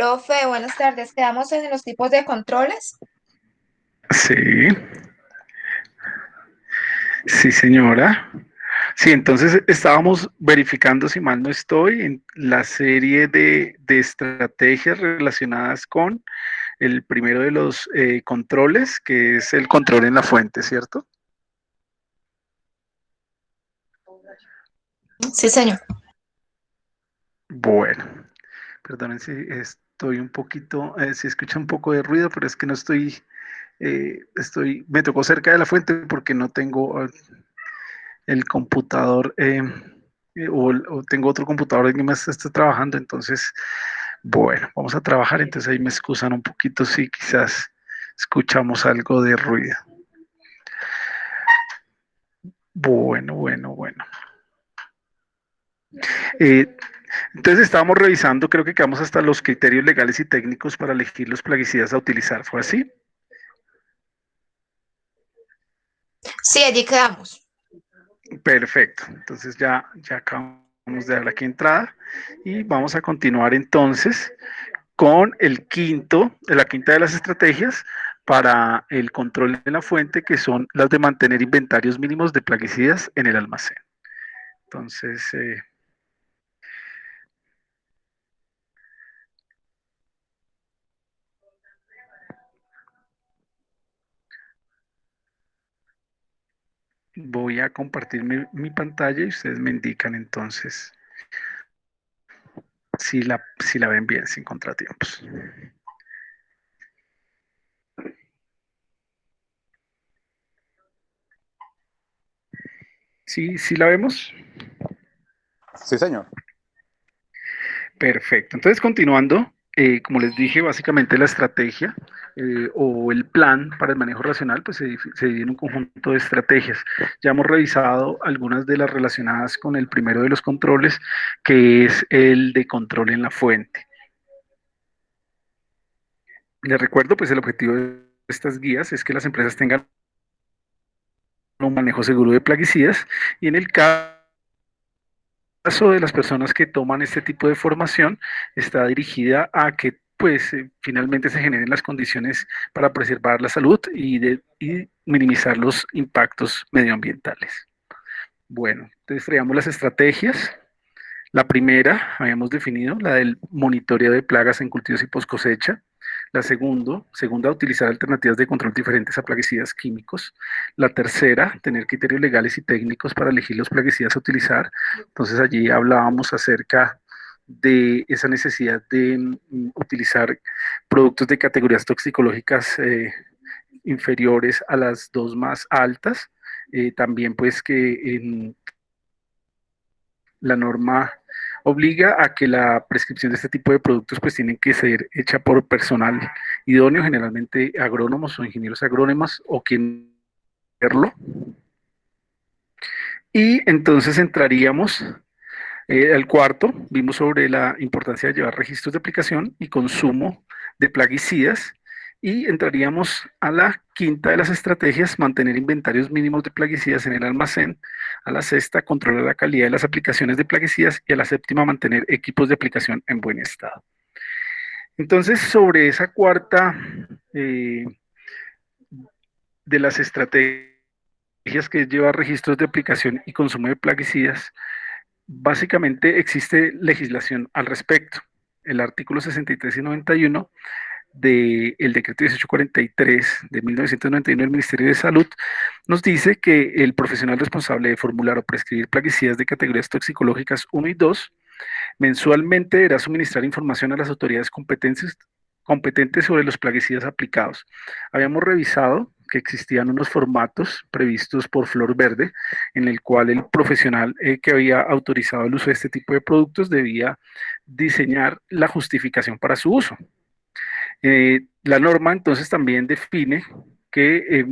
Profe, buenas tardes. Quedamos en los tipos de controles. Sí, sí, señora. Sí, entonces estábamos verificando, si mal no estoy, en la serie de estrategias relacionadas con el primero de los controles, que es el control en la fuente, ¿cierto? Sí, señor. Bueno, perdonen si estoy un poquito, si escucha un poco de ruido, pero es que no estoy, me tocó cerca de la fuente porque no tengo el computador o tengo otro computador en que más está trabajando, entonces, bueno, vamos a trabajar, entonces ahí me excusan un poquito si quizás escuchamos algo de ruido. Bueno. Eh, entonces estábamos revisando, creo que quedamos hasta los criterios legales y técnicos para elegir los plaguicidas a utilizar, ¿fue así? Sí, allí quedamos. Perfecto, entonces ya acabamos de dar aquí entrada y vamos a continuar entonces con la quinta de las estrategias para el control de la fuente, que son las de mantener inventarios mínimos de plaguicidas en el almacén. Entonces, voy a compartir mi pantalla y ustedes me indican entonces si la ven bien, sin contratiempos. Sí la vemos. Sí, señor. Perfecto. Entonces, continuando, como les dije, básicamente la estrategia o el plan para el manejo racional, pues se divide en un conjunto de estrategias. Ya hemos revisado algunas de las relacionadas con el primero de los controles, que es el de control en la fuente. Les recuerdo, pues el objetivo de estas guías es que las empresas tengan un manejo seguro de plaguicidas y en el caso de las personas que toman este tipo de formación está dirigida a que pues finalmente se generen las condiciones para preservar la salud y minimizar los impactos medioambientales. Bueno, entonces traíamos las estrategias. La primera, habíamos definido, la del monitoreo de plagas en cultivos y post cosecha. La segunda, utilizar alternativas de control diferentes a plaguicidas químicos. La tercera, tener criterios legales y técnicos para elegir los plaguicidas a utilizar. Entonces allí hablábamos acerca de esa necesidad de utilizar productos de categorías toxicológicas inferiores a las dos más altas. También pues que en la norma obliga a que la prescripción de este tipo de productos pues tienen que ser hecha por personal idóneo, generalmente agrónomos o ingenieros agrónomos o quien verlo. Y entonces entraríamos al cuarto, vimos sobre la importancia de llevar registros de aplicación y consumo de plaguicidas. Y entraríamos a la quinta de las estrategias, mantener inventarios mínimos de plaguicidas en el almacén. A la sexta, controlar la calidad de las aplicaciones de plaguicidas. Y a la séptima, mantener equipos de aplicación en buen estado. Entonces, sobre esa cuarta eh, de las estrategias que lleva registros de aplicación y consumo de plaguicidas, básicamente existe legislación al respecto. El artículo 63 y 91 del decreto 1843 de 1991 del Ministerio de Salud nos dice que el profesional responsable de formular o prescribir plaguicidas de categorías toxicológicas 1 y 2 mensualmente deberá suministrar información a las autoridades competentes sobre los plaguicidas aplicados. Habíamos revisado que existían unos formatos previstos por Flor Verde, en el cual el profesional que había autorizado el uso de este tipo de productos debía diseñar la justificación para su uso. La norma entonces también define que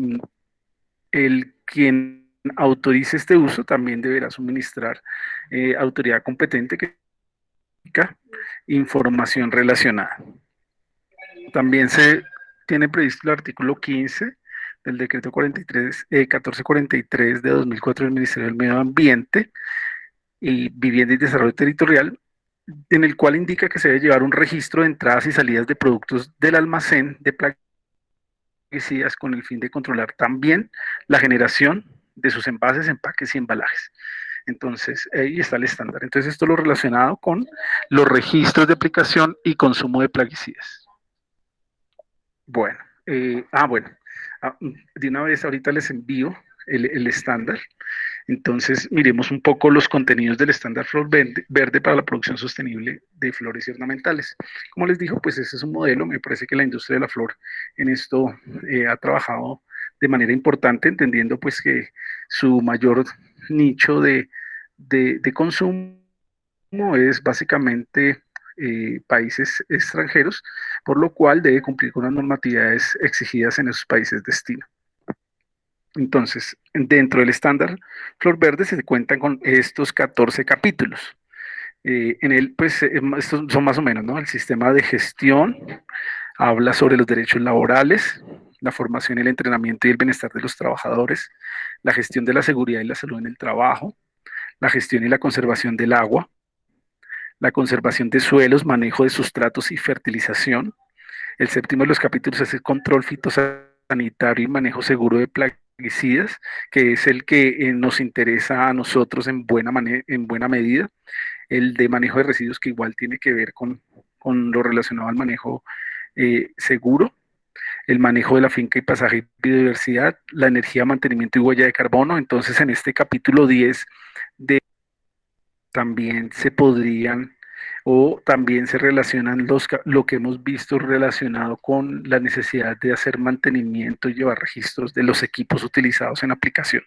el quien autorice este uso también deberá suministrar autoridad competente que información relacionada. También se tiene previsto el artículo 15 del decreto 1443 de 2004 del Ministerio del Medio Ambiente y Vivienda y Desarrollo Territorial, en el cual indica que se debe llevar un registro de entradas y salidas de productos del almacén de plaguicidas con el fin de controlar también la generación de sus envases, empaques y embalajes. Entonces, ahí está el estándar. Entonces, esto es lo relacionado con los registros de aplicación y consumo de plaguicidas. Bueno, bueno, de una vez ahorita les envío el estándar. Entonces, miremos un poco los contenidos del estándar Flor Verde para la producción sostenible de flores y ornamentales. Como les digo, pues ese es un modelo. Me parece que la industria de la flor en esto ha trabajado de manera importante, entendiendo pues que su mayor nicho de consumo es básicamente países extranjeros, por lo cual debe cumplir con las normatividades exigidas en esos países destino. Entonces, dentro del estándar Flor Verde se cuentan con estos 14 capítulos. En él, pues, estos son más o menos, ¿no? El sistema de gestión habla sobre los derechos laborales, la formación y el entrenamiento y el bienestar de los trabajadores, la gestión de la seguridad y la salud en el trabajo, la gestión y la conservación del agua, la conservación de suelos, manejo de sustratos y fertilización. El séptimo de los capítulos es el control fitosanitario y manejo seguro de plaguicidas, que es el que nos interesa a nosotros en buena medida. El de manejo de residuos, que igual tiene que ver con lo relacionado al manejo seguro. El manejo de la finca y pasaje y biodiversidad, la energía, mantenimiento y huella de carbono. Entonces, en este capítulo 10 también se podrían o también se relacionan lo que hemos visto relacionado con la necesidad de hacer mantenimiento y llevar registros de los equipos utilizados en aplicación.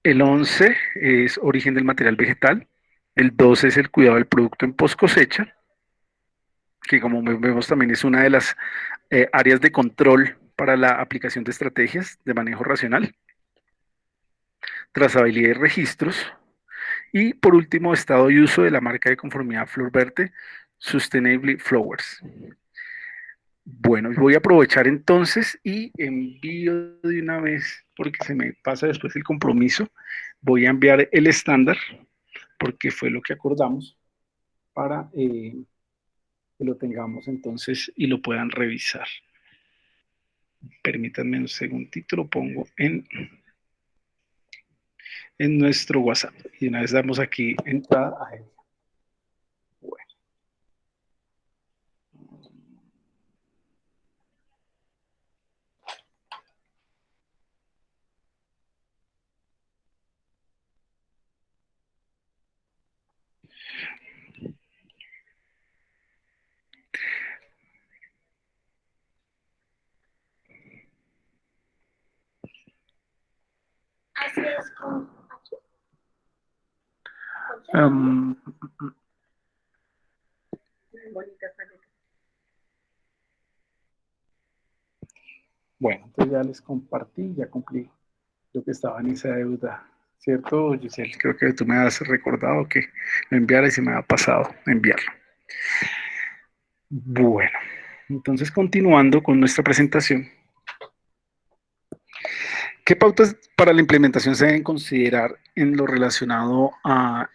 El 11 es origen del material vegetal. El 12 es el cuidado del producto en post cosecha, que como vemos también es una de las áreas de control para la aplicación de estrategias de manejo racional. Trazabilidad y registros. Y por último, estado y uso de la marca de conformidad Flor Verde, Sustainably Flowers. Bueno, voy a aprovechar entonces y envío de una vez, porque se me pasa después el compromiso, voy a enviar el estándar, porque fue lo que acordamos, para que lo tengamos entonces y lo puedan revisar. Permítanme un segundito, lo pongo en nuestro WhatsApp. Y una vez damos aquí entrada a él. Bueno. Así es con Um, bueno, entonces ya les compartí, ya cumplí lo que estaba en esa deuda, ¿cierto, Giselle? Creo que tú me has recordado que lo enviara y se me ha pasado enviarlo. Bueno, entonces continuando con nuestra presentación. ¿Qué pautas para la implementación se deben considerar en lo relacionado a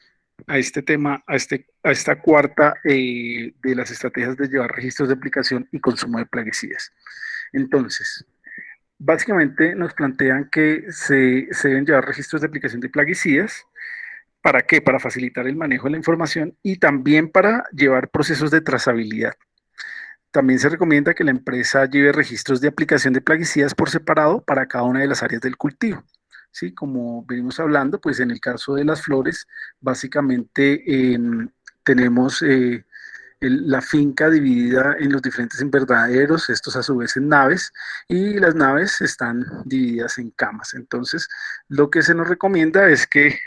este tema, a esta cuarta de las estrategias de llevar registros de aplicación y consumo de plaguicidas? Entonces, básicamente nos plantean que se deben llevar registros de aplicación de plaguicidas. ¿Para qué? Para facilitar el manejo de la información y también para llevar procesos de trazabilidad. También se recomienda que la empresa lleve registros de aplicación de plaguicidas por separado para cada una de las áreas del cultivo. ¿Sí? Como venimos hablando, pues en el caso de las flores, básicamente tenemos la finca dividida en los diferentes invernaderos, estos a su vez en naves, y las naves están divididas en camas. Entonces, lo que se nos recomienda es que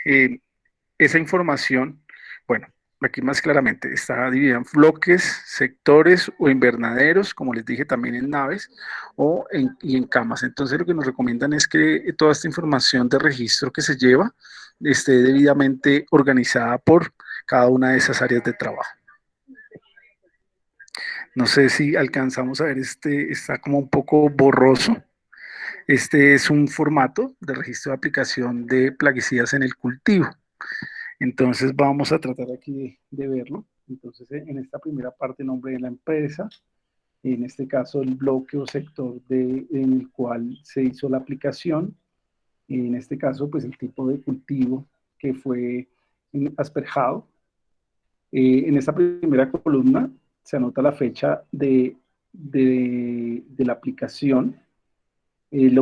esa información, bueno, aquí más claramente, está dividida en bloques, sectores o invernaderos, como les dije, también en naves y en camas. Entonces lo que nos recomiendan es que toda esta información de registro que se lleva esté debidamente organizada por cada una de esas áreas de trabajo. No sé si alcanzamos a ver, está como un poco borroso. Este es un formato de registro de aplicación de plaguicidas en el cultivo. Entonces vamos a tratar aquí de verlo. Entonces en esta primera parte, nombre de la empresa, en este caso el bloque o sector en el cual se hizo la aplicación, en este caso pues el tipo de cultivo que fue asperjado. En esta primera columna se anota la fecha de la aplicación, en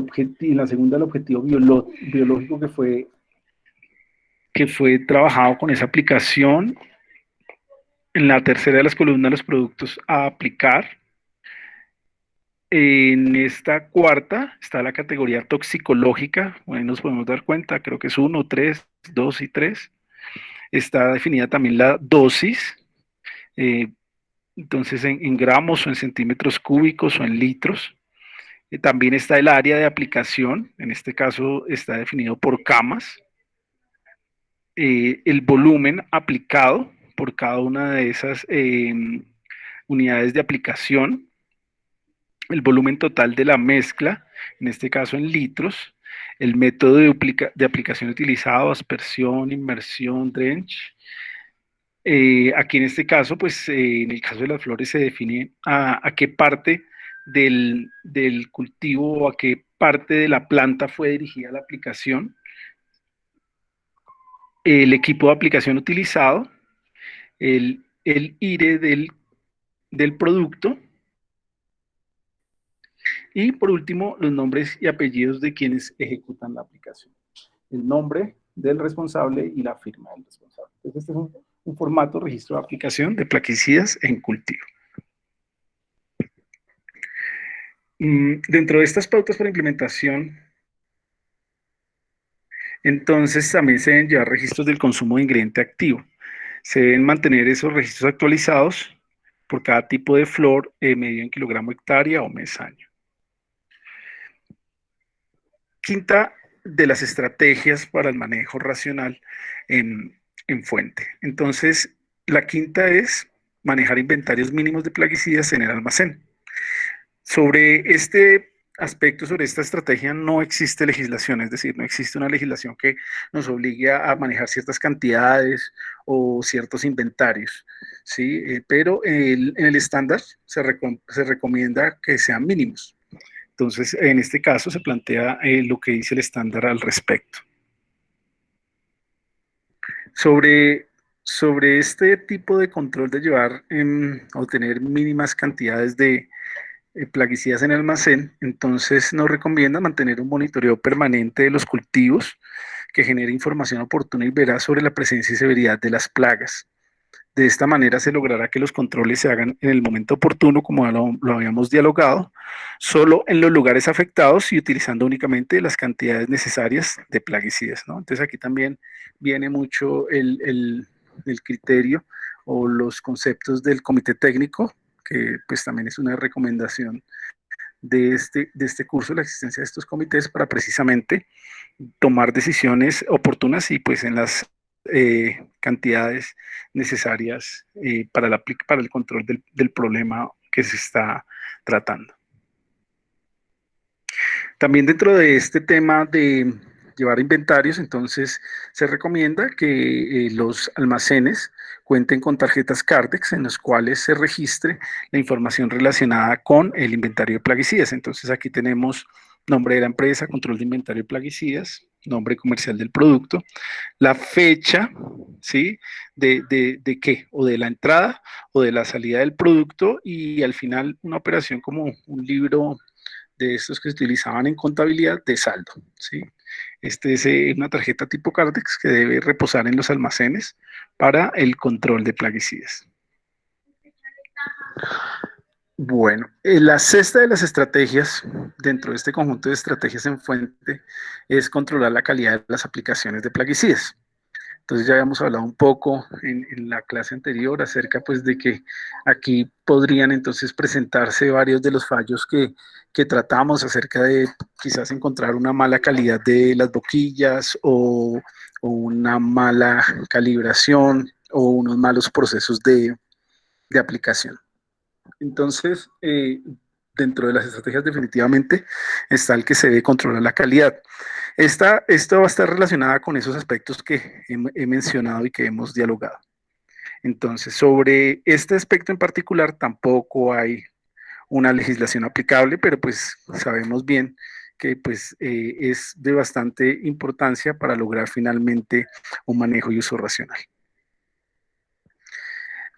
la segunda el objetivo biológico que fue trabajado con esa aplicación. En la tercera de las columnas, los productos a aplicar. En esta cuarta está la categoría toxicológica. Ahí nos podemos dar cuenta, creo que es 1, 3, 2 y 3. Está definida también la dosis, entonces en gramos o en centímetros cúbicos o en litros. También está el área de aplicación, en este caso está definido por camas. El volumen aplicado por cada una de esas unidades de aplicación, el volumen total de la mezcla, en este caso en litros, el método de aplicación utilizado, aspersión, inmersión, drench. Aquí en este caso, pues en el caso de las flores se define a qué parte del cultivo o a qué parte de la planta fue dirigida la aplicación, el equipo de aplicación utilizado, el IRE del producto y por último los nombres y apellidos de quienes ejecutan la aplicación, el nombre del responsable y la firma del responsable. Entonces este es un formato registro de aplicación de plaguicidas en cultivo. Dentro de estas pautas para implementación, entonces también se deben llevar registros del consumo de ingrediente activo. Se deben mantener esos registros actualizados por cada tipo de flor medido en kilogramo hectárea o mes año. Quinta de las estrategias para el manejo racional en fuente. Entonces, la quinta es manejar inventarios mínimos de plaguicidas en el almacén. Sobre este aspecto, sobre esta estrategia, no existe legislación, es decir, no existe una legislación que nos obligue a manejar ciertas cantidades o ciertos inventarios, ¿sí? Pero en el estándar se recomienda que sean mínimos. Entonces, en este caso se plantea lo que dice el estándar al respecto. Sobre este tipo de control de llevar o tener mínimas cantidades de plaguicidas en el almacén, entonces nos recomienda mantener un monitoreo permanente de los cultivos que genere información oportuna y veraz sobre la presencia y severidad de las plagas. De esta manera se logrará que los controles se hagan en el momento oportuno, como lo habíamos dialogado, solo en los lugares afectados y utilizando únicamente las cantidades necesarias de plaguicidas, ¿no? Entonces aquí también viene mucho el criterio o los conceptos del comité técnico, que pues también es una recomendación de este curso, la existencia de estos comités para precisamente tomar decisiones oportunas y pues en las cantidades necesarias para el control del problema que se está tratando. También dentro de este tema de llevar inventarios, entonces se recomienda que los almacenes cuenten con tarjetas Cardex en las cuales se registre la información relacionada con el inventario de plaguicidas. Entonces aquí tenemos nombre de la empresa, control de inventario de plaguicidas, nombre comercial del producto, la fecha, ¿sí? ¿De qué? O de la entrada o de la salida del producto y al final una operación como un libro de estos que se utilizaban en contabilidad de saldo, ¿sí? Este es una tarjeta tipo Cardex que debe reposar en los almacenes para el control de plaguicidas. Bueno, la sexta de las estrategias dentro de este conjunto de estrategias en fuente es controlar la calidad de las aplicaciones de plaguicidas. Entonces ya habíamos hablado un poco en la clase anterior acerca pues de que aquí podrían entonces presentarse varios de los fallos que tratamos acerca de quizás encontrar una mala calidad de las boquillas o una mala calibración o unos malos procesos de aplicación. Entonces, dentro de las estrategias definitivamente está el que se debe controlar la calidad. Esto va a estar relacionada con esos aspectos que he mencionado y que hemos dialogado. Entonces, sobre este aspecto en particular tampoco hay una legislación aplicable, pero pues sabemos bien que pues es de bastante importancia para lograr finalmente un manejo y uso racional.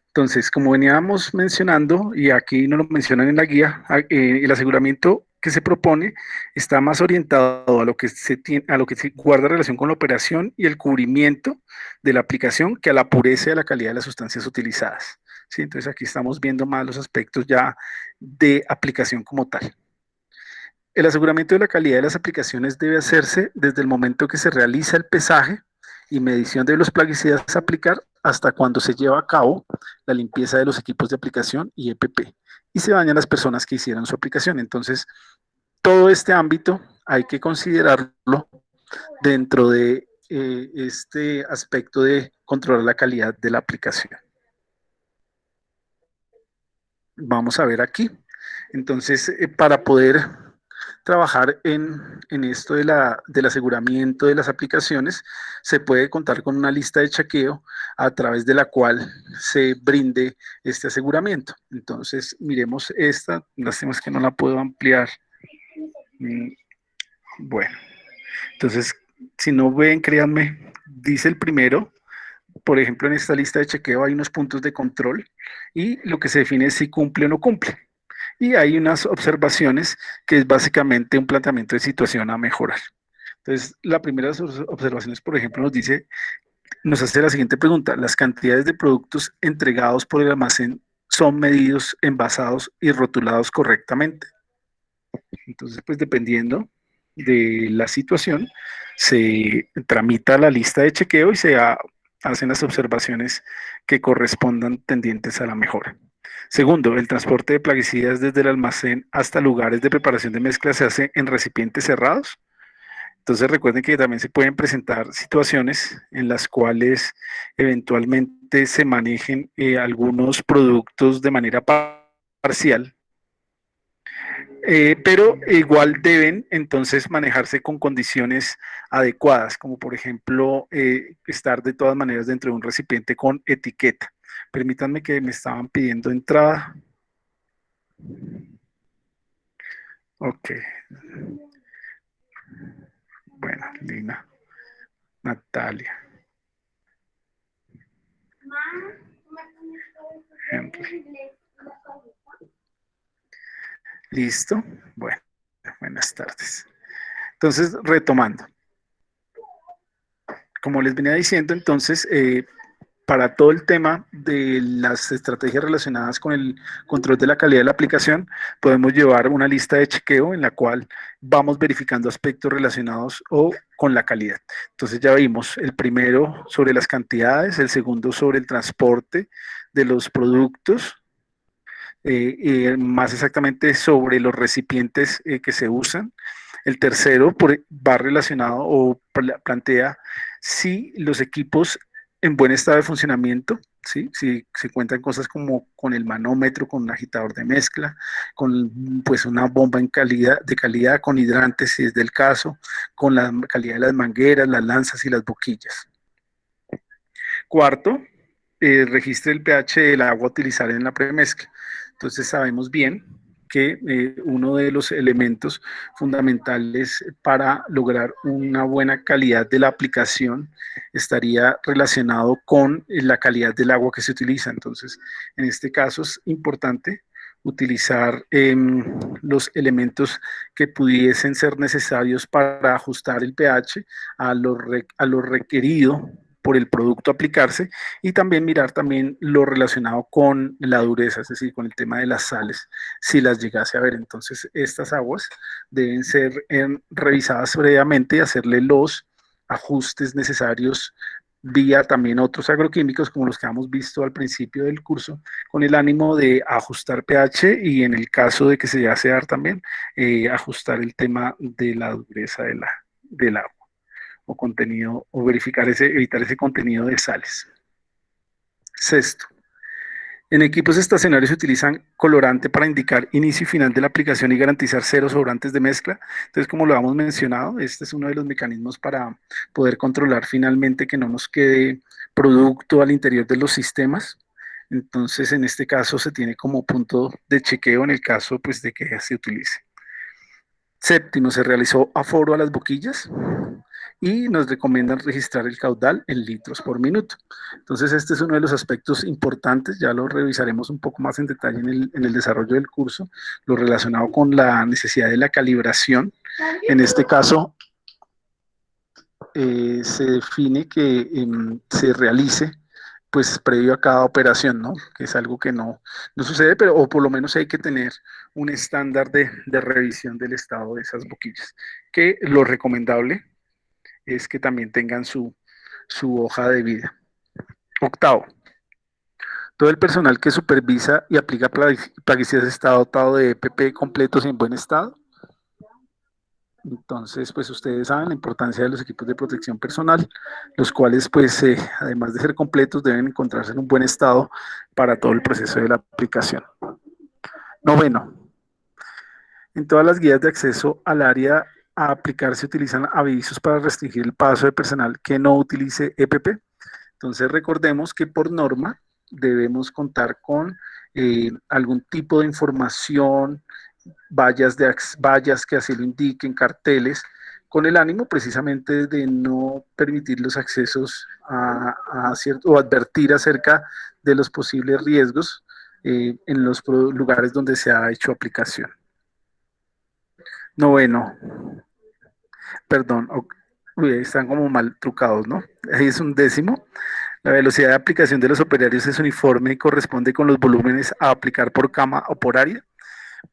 Entonces, como veníamos mencionando, y aquí nos lo mencionan en la guía, el aseguramiento que se propone está más orientado a lo que se tiene, a lo que se guarda relación con la operación y el cubrimiento de la aplicación que a la pureza y a la calidad de las sustancias utilizadas. ¿Sí? Entonces aquí estamos viendo más los aspectos ya de aplicación como tal. El aseguramiento de la calidad de las aplicaciones debe hacerse desde el momento que se realiza el pesaje y medición de los plaguicidas a aplicar hasta cuando se lleva a cabo la limpieza de los equipos de aplicación y EPP y se bañan las personas que hicieron su aplicación. Entonces, todo este ámbito hay que considerarlo dentro de este aspecto de controlar la calidad de la aplicación. Vamos a ver aquí. Entonces, para poder trabajar en esto del aseguramiento de las aplicaciones, se puede contar con una lista de chequeo a través de la cual se brinde este aseguramiento. Entonces, miremos esta, lástima es que no la puedo ampliar. Bueno, entonces, si no ven, créanme, dice el primero, por ejemplo, en esta lista de chequeo hay unos puntos de control y lo que se define es si cumple o no cumple. Y hay unas observaciones que es básicamente un planteamiento de situación a mejorar. Entonces, la primera de sus observaciones, por ejemplo, nos hace la siguiente pregunta: ¿las cantidades de productos entregados por el almacén son medidos, envasados y rotulados correctamente? Entonces, pues dependiendo de la situación, se tramita la lista de chequeo y hacen las observaciones que correspondan tendientes a la mejora. Segundo, el transporte de plaguicidas desde el almacén hasta lugares de preparación de mezcla se hace en recipientes cerrados. Entonces recuerden que también se pueden presentar situaciones en las cuales eventualmente se manejen algunos productos de manera parcial, pero igual deben entonces manejarse con condiciones adecuadas, como por ejemplo estar de todas maneras dentro de un recipiente con etiqueta. Permítanme, que me estaban pidiendo entrada. Ok. Bueno, Lina. Natalia. Henry. Listo. Bueno, buenas tardes. Entonces, retomando. Como les venía diciendo, entonces, para todo el tema de las estrategias relacionadas con el control de la calidad de la aplicación, podemos llevar una lista de chequeo en la cual vamos verificando aspectos relacionados con la calidad. Entonces ya vimos el primero sobre las cantidades, el segundo sobre el transporte de los productos, más exactamente sobre los recipientes que se usan. El tercero va relacionado o plantea si los equipos en buen estado de funcionamiento, ¿sí? Si se cuentan cosas como con el manómetro, con un agitador de mezcla, con pues una bomba de calidad, con hidrantes si es del caso, con la calidad de las mangueras, las lanzas y las boquillas. Cuarto, registre el pH del agua a utilizar en la premezcla. Entonces sabemos bien que uno de los elementos fundamentales para lograr una buena calidad de la aplicación estaría relacionado con la calidad del agua que se utiliza. Entonces, en este caso es importante utilizar los elementos que pudiesen ser necesarios para ajustar el pH a lo requerido por el producto aplicarse, y también mirar también lo relacionado con la dureza, es decir, con el tema de las sales, si las llegase a ver. Entonces, estas aguas deben ser revisadas previamente y hacerle los ajustes necesarios vía también otros agroquímicos como los que hemos visto al principio del curso, con el ánimo de ajustar pH y en el caso de que se llegase a dar también, ajustar el tema de la dureza del agua o contenido, o evitar ese contenido de sales. Sexto, En equipos estacionarios se utilizan colorante para indicar inicio y final de la aplicación y garantizar cero sobrantes de mezcla. Entonces, como lo hemos mencionado, este es uno de los mecanismos para poder controlar finalmente que no nos quede producto al interior de los sistemas. Entonces, en este caso se tiene como punto de chequeo en el caso pues, de que se utilice. Séptimo, se realizó aforo a las boquillas y nos recomiendan registrar el caudal en litros por minuto. Entonces, este es uno de los aspectos importantes, ya lo revisaremos un poco más en detalle en el desarrollo del curso, lo relacionado con la necesidad de la calibración. En este caso, se define que se realice pues previo a cada operación, ¿no? Que es algo que no sucede, pero o por lo menos hay que tener un estándar de revisión del estado de esas boquillas, que lo recomendable es que también tengan su hoja de vida. Octavo, todo el personal que supervisa y aplica plaguicidas está dotado de EPP completos y en buen estado. Entonces, pues ustedes saben la importancia de los equipos de protección personal, los cuales, pues, además de ser completos, deben encontrarse en un buen estado para todo el proceso de la aplicación. Noveno, en todas las guías de acceso al área a aplicar se utilizan avisos para restringir el paso de personal que no utilice EPP. Entonces, recordemos que por norma debemos contar con algún tipo de información, vallas que así lo indiquen, carteles, con el ánimo precisamente de no permitir los accesos a cierto, o advertir acerca de los posibles riesgos en los lugares donde se ha hecho aplicación. Noveno, perdón, están como mal trucados, ¿no? Ahí es un décimo. La velocidad de aplicación de los operarios es uniforme y corresponde con los volúmenes a aplicar por cama o por área.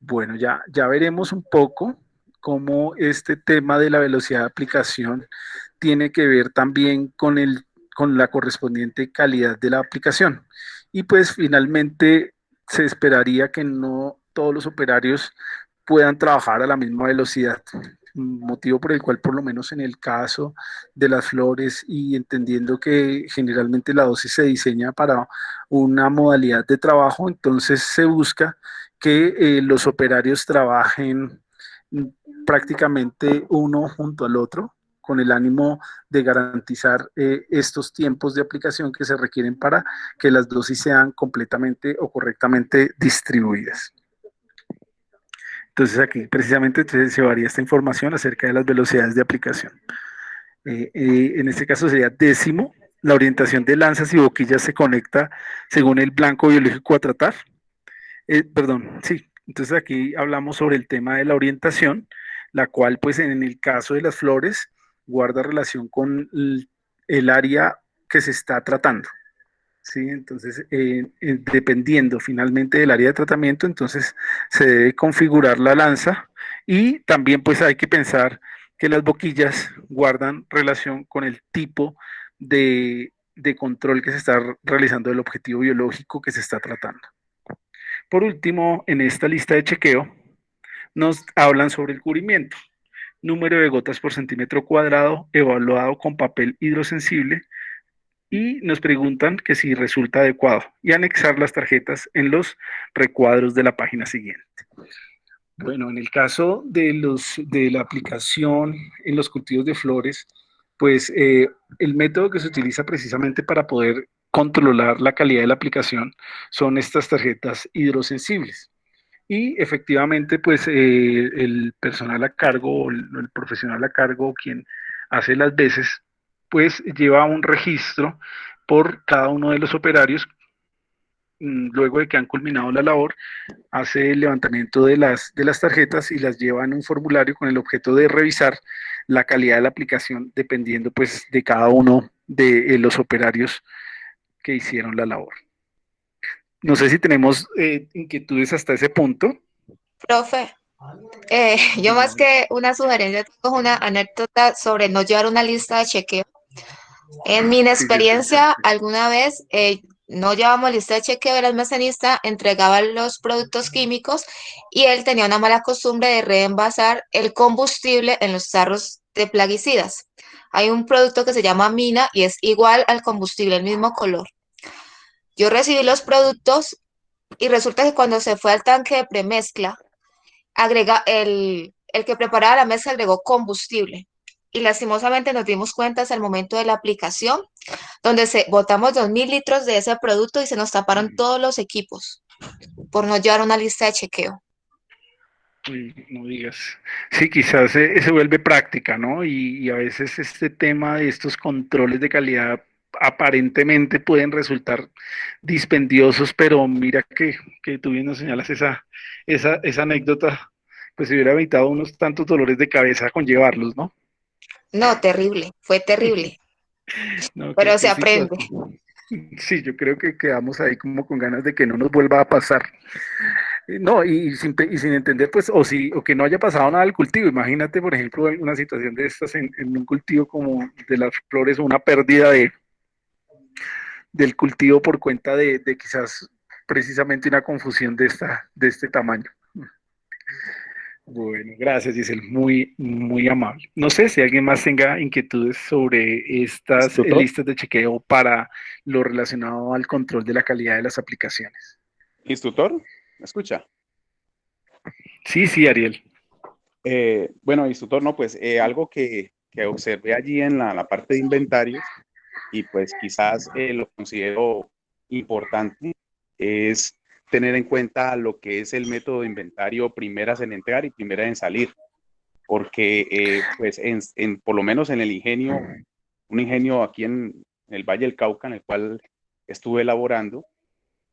Bueno, ya veremos un poco cómo este tema de la velocidad de aplicación tiene que ver también con la correspondiente calidad de la aplicación. Y pues finalmente se esperaría que no todos los operarios puedan trabajar a la misma velocidad, motivo por el cual por lo menos en el caso de las flores y entendiendo que generalmente la dosis se diseña para una modalidad de trabajo, entonces se busca que los operarios trabajen prácticamente uno junto al otro con el ánimo de garantizar estos tiempos de aplicación que se requieren para que las dosis sean completamente o correctamente distribuidas. Entonces aquí precisamente se varía esta información acerca de las velocidades de aplicación. En este caso sería décimo, la orientación de lanzas y boquillas se conecta según el blanco biológico a tratar. Perdón, sí. Entonces aquí hablamos sobre el tema de la orientación, la cual pues en el caso de las flores guarda relación con el área que se está tratando. Sí, entonces dependiendo finalmente del área de tratamiento, entonces se debe configurar la lanza y también pues hay que pensar que las boquillas guardan relación con el tipo de control que se está realizando del objetivo biológico que se está tratando. Por último, en esta lista de chequeo nos hablan sobre el cubrimiento. Número de gotas por centímetro cuadrado evaluado con papel hidrosensible y nos preguntan que si resulta adecuado y anexar las tarjetas en los recuadros de la página siguiente. Bueno, en el caso de la aplicación en los cultivos de flores, pues el método que se utiliza precisamente para poder controlar la calidad de la aplicación son estas tarjetas hidrosensibles. Y efectivamente, pues el personal a cargo, o el profesional a cargo, quien hace las veces, pues lleva un registro por cada uno de los operarios. Luego de que han culminado la labor, hace el levantamiento de las tarjetas y las lleva en un formulario con el objeto de revisar la calidad de la aplicación dependiendo pues de cada uno de los operarios que hicieron la labor. No sé si tenemos inquietudes hasta ese punto. Profe, yo más que una sugerencia, tengo una anécdota sobre no llevar una lista de chequeo. En mi inexperiencia, alguna vez no llevamos lista de chequeo, el almacenista entregaba los productos químicos y él tenía una mala costumbre de reenvasar el combustible en los tarros de plaguicidas. Hay un producto que se llama Mina y es igual al combustible, el mismo color. Yo recibí los productos y resulta que cuando se fue al tanque de premezcla, el que preparaba la mezcla agregó combustible. Y lastimosamente nos dimos cuenta hasta el momento de la aplicación, donde botamos 2000 litros de ese producto y se nos taparon todos los equipos por no llevar una lista de chequeo. Uy, no digas. Sí, quizás se vuelve práctica, ¿no? Y a veces este tema de estos controles de calidad aparentemente pueden resultar dispendiosos, pero mira que tú bien nos señalas esa anécdota, pues se hubiera evitado unos tantos dolores de cabeza con llevarlos, ¿no? No, terrible, fue terrible, No, pero se qué aprende. situación. Sí, yo creo que quedamos ahí como con ganas de que no nos vuelva a pasar. No, y sin entender, pues, o que no haya pasado nada al cultivo. Imagínate, por ejemplo, una situación de estas en un cultivo como de las flores, o una pérdida del cultivo por cuenta de quizás precisamente una confusión de este tamaño. Bueno, gracias, Giselle, muy, muy amable. No sé si alguien más tenga inquietudes sobre estas Instructor, listas de chequeo para lo relacionado al control de la calidad de las aplicaciones. instructor, ¿me escucha? Sí, sí, Ariel. Bueno, instructor, no, pues algo que observé allí en la parte de inventarios y pues quizás lo considero importante es tener en cuenta lo que es el método de inventario primeras en entrar y primeras en salir, porque pues por lo menos en el ingenio, un ingenio aquí en el Valle del Cauca, en el cual estuve elaborando,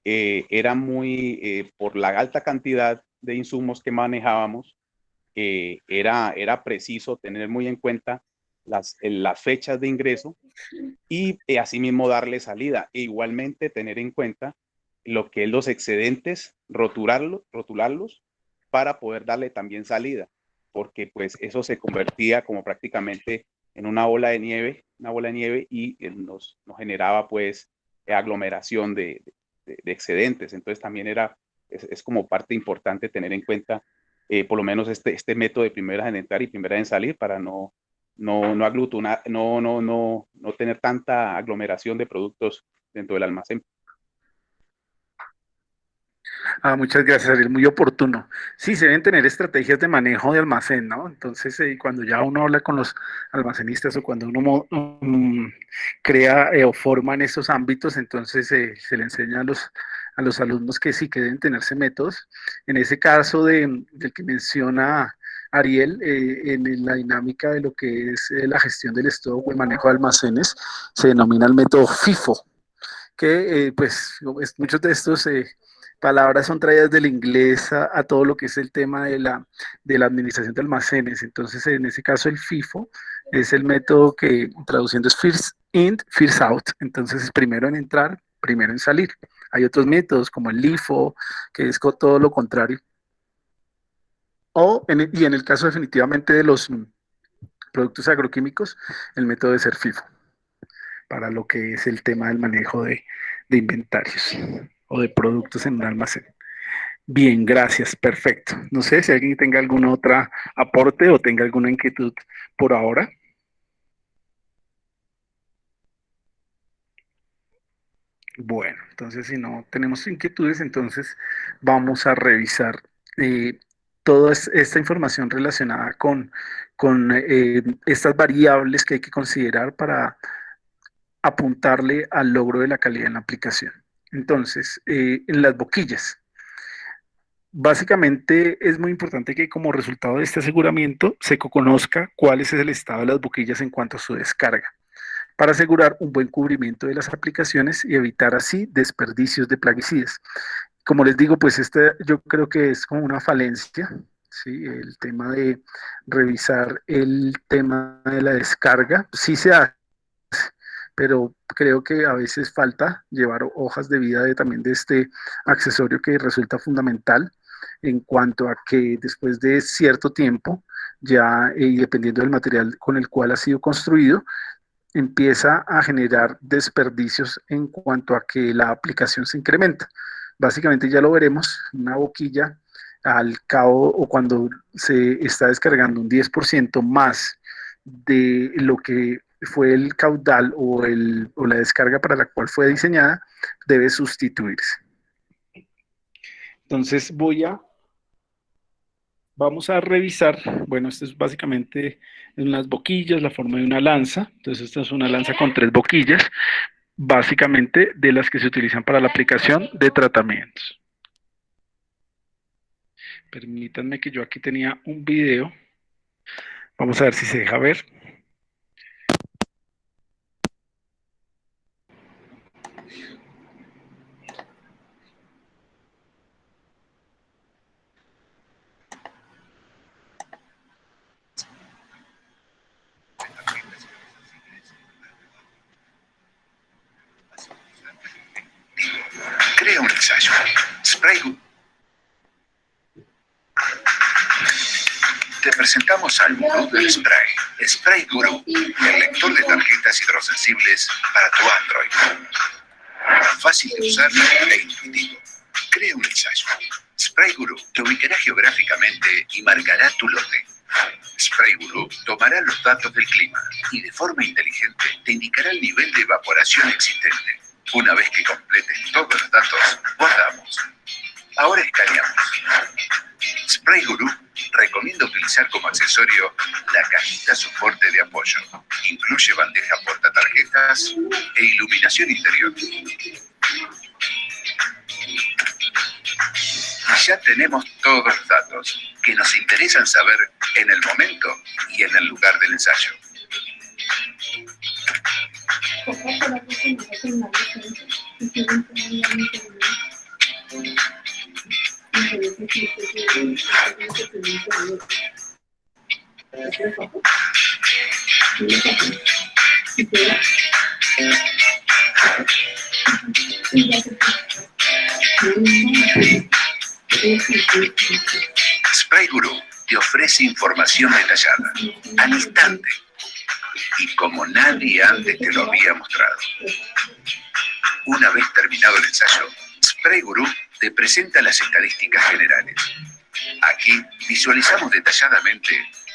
era muy, por la alta cantidad de insumos que manejábamos, era preciso tener muy en cuenta las fechas de ingreso y asimismo darle salida. E igualmente tener en cuenta lo que es los excedentes, rotularlos para poder darle también salida, porque pues eso se convertía como prácticamente en una bola de nieve y nos generaba pues aglomeración de excedentes. Entonces también es como parte importante tener en cuenta por lo menos este método de primeras en entrar y primeras en salir para no aglutinar, no tener tanta aglomeración de productos dentro del almacén. Ah, muchas gracias, Ariel, muy oportuno. Sí, se deben tener estrategias de manejo de almacén, ¿no? Entonces, cuando ya uno habla con los almacenistas o cuando uno crea o forma en estos ámbitos, entonces se le enseña a los alumnos que sí, que deben tenerse métodos. En ese caso del que menciona Ariel, en la dinámica de lo que es la gestión del stock o el manejo de almacenes, se denomina el método FIFO, que pues muchos de estos palabras son traídas del inglés a todo lo que es el tema de la administración de almacenes. Entonces, en ese caso, el FIFO es el método que traduciendo es first in, first out. Entonces, es primero en entrar, primero en salir. Hay otros métodos como el LIFO, que es todo lo contrario. Y en el caso definitivamente de los productos agroquímicos, el método de ser FIFO, para lo que es el tema del manejo de inventarios o de productos en un almacén. Bien, gracias, perfecto. No sé si alguien tenga algún otro aporte o tenga alguna inquietud por ahora. Bueno, entonces si no tenemos inquietudes, entonces vamos a revisar eh, toda esta información relacionada con estas variables que hay que considerar para apuntarle al logro de la calidad en la aplicación. Entonces, en las boquillas. Básicamente es muy importante que como resultado de este aseguramiento se conozca cuál es el estado de las boquillas en cuanto a su descarga, para asegurar un buen cubrimiento de las aplicaciones y evitar así desperdicios de plaguicidas. Como les digo, pues este yo creo que es como una falencia, ¿sí? El tema de revisar el tema de la descarga, sí se hace, pero creo que a veces falta llevar hojas de vida también de este accesorio que resulta fundamental en cuanto a que después de cierto tiempo, ya y dependiendo del material con el cual ha sido construido, empieza a generar desperdicios en cuanto a que la aplicación se incrementa. Básicamente ya lo veremos, una boquilla al cabo o cuando se está descargando un 10% más de lo que fue el caudal o la descarga para la cual fue diseñada, debe sustituirse. Entonces vamos a revisar, bueno, esto es básicamente unas boquillas, la forma de una lanza. Entonces esta es una lanza con 3 boquillas, básicamente de las que se utilizan para la aplicación de tratamientos. Permítanme que yo aquí tenía un video. Vamos a ver si se deja ver. Crea un ensayo. Te presentamos al gurú del spray. Spray Guru, el lector de tarjetas hidrosensibles para tu Android. Fácil de usar e intuitivo. Crea un ensayo. Spray Guru te ubicará geográficamente y marcará tu lote. Spray Guru tomará los datos del clima y de forma inteligente te indicará el nivel de evaporación existente. Una vez que completes todos los datos, guardamos. Ahora escaneamos. Spray Guru recomienda utilizar como accesorio la cajita soporte de apoyo. Incluye bandeja portatarjetas e iluminación interior. Y ya tenemos todos los datos que nos interesan saber en el momento y en el lugar del ensayo. Spray Guru te ofrece información detallada, al instante, y como nadie antes te lo había mostrado. Una vez terminado el ensayo, Spray Guru te presenta las estadísticas generales. Aquí visualizamos detalladamente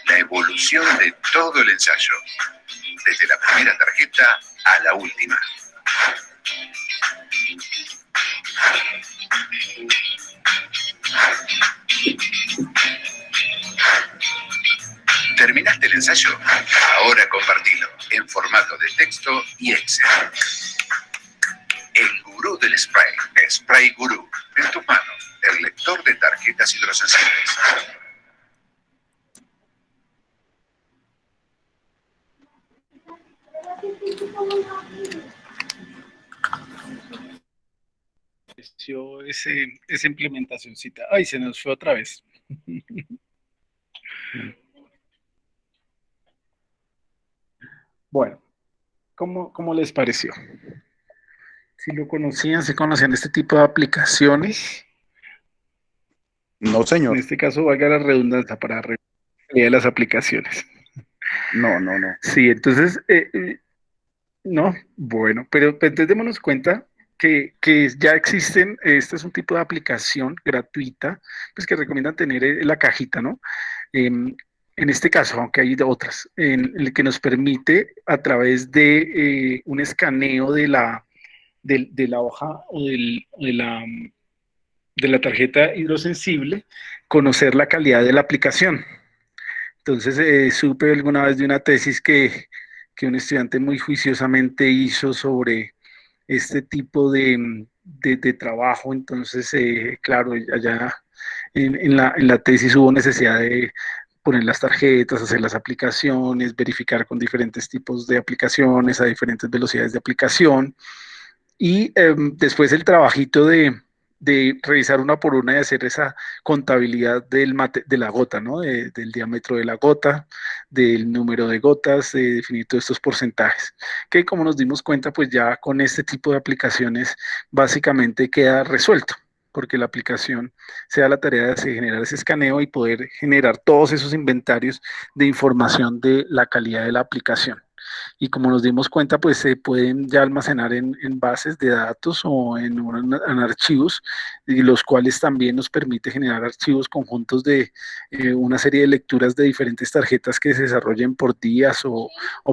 la evolución de todo el ensayo, desde la primera tarjeta a la última. ¿Terminaste el ensayo? Ahora compartilo en formato de texto y Excel. El gurú del spray, Spray Guru, en tus manos, el lector de tarjetas hidrosensibles. Esa implementacióncita. Ay, se nos fue otra vez. Bueno, ¿cómo les pareció? Si lo conocían, si conocían este tipo de aplicaciones. No, señor. En este caso, valga la redundancia para de las aplicaciones. No. Sí, entonces, no, bueno, pero entonces démonos cuenta que ya existen, este es un tipo de aplicación gratuita, pues que recomiendan tener la cajita, ¿no? En este caso, aunque hay otras, en el que nos permite a través de un escaneo de la hoja o de la tarjeta hidrosensible, conocer la calidad de la aplicación. Entonces, supe alguna vez de una tesis que un estudiante muy juiciosamente hizo sobre este tipo de trabajo. Entonces, claro, allá en la tesis hubo necesidad de poner las tarjetas, hacer las aplicaciones, verificar con diferentes tipos de aplicaciones a diferentes velocidades de aplicación. Y después el trabajito de revisar una por una y hacer esa contabilidad de la gota, ¿no? Del diámetro de la gota, del número de gotas, de definir todos estos porcentajes. Que como nos dimos cuenta, pues ya con este tipo de aplicaciones básicamente queda resuelto, porque la aplicación se da la tarea de generar ese escaneo y poder generar todos esos inventarios de información de la calidad de la aplicación. y como nos dimos cuenta, pues se pueden ya almacenar en bases de datos o en archivos, y los cuales también nos permite generar archivos conjuntos de una serie de lecturas de diferentes tarjetas que se desarrollen por días o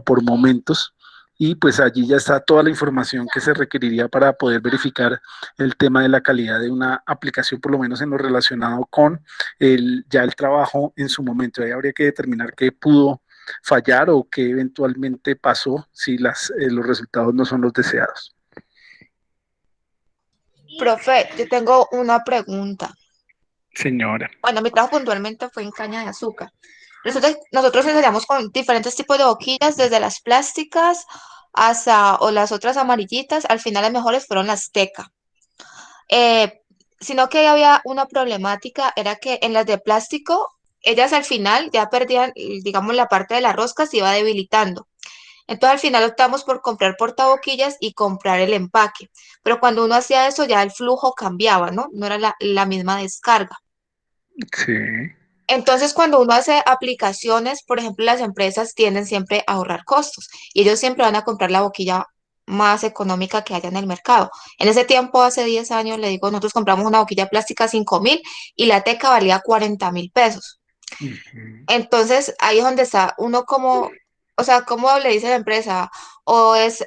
por momentos. Y pues allí ya está toda la información que se requeriría para poder verificar el tema de la calidad de una aplicación, por lo menos en lo relacionado con ya el trabajo en su momento. Ahí habría que determinar qué pudo fallar o qué eventualmente pasó si los resultados no son los deseados. Profe, yo tengo una pregunta. Señora. Bueno, mi trabajo puntualmente fue en caña de azúcar. Resulta que nosotros ensayamos con diferentes tipos de boquillas, desde las plásticas hasta, o las otras amarillitas, al final las mejores fueron las teca. Eh, Sino que había una problemática, era que en las de plástico, ellas al final ya perdían, digamos, la parte de la rosca, se iba debilitando. Entonces al final optamos por comprar portaboquillas y comprar el empaque. Pero cuando uno hacía eso ya el flujo cambiaba, ¿no? No era la misma descarga. Sí. Entonces, cuando uno hace aplicaciones, por ejemplo, las empresas tienden siempre a ahorrar costos y ellos siempre van a comprar la boquilla más económica que haya en el mercado. En ese tiempo, hace 10 años, le digo, nosotros compramos una boquilla plástica 5.000 y la teca valía 40.000 pesos. Ujú. Entonces, ahí es donde está uno como, o sea, ¿cómo le dice la empresa? O es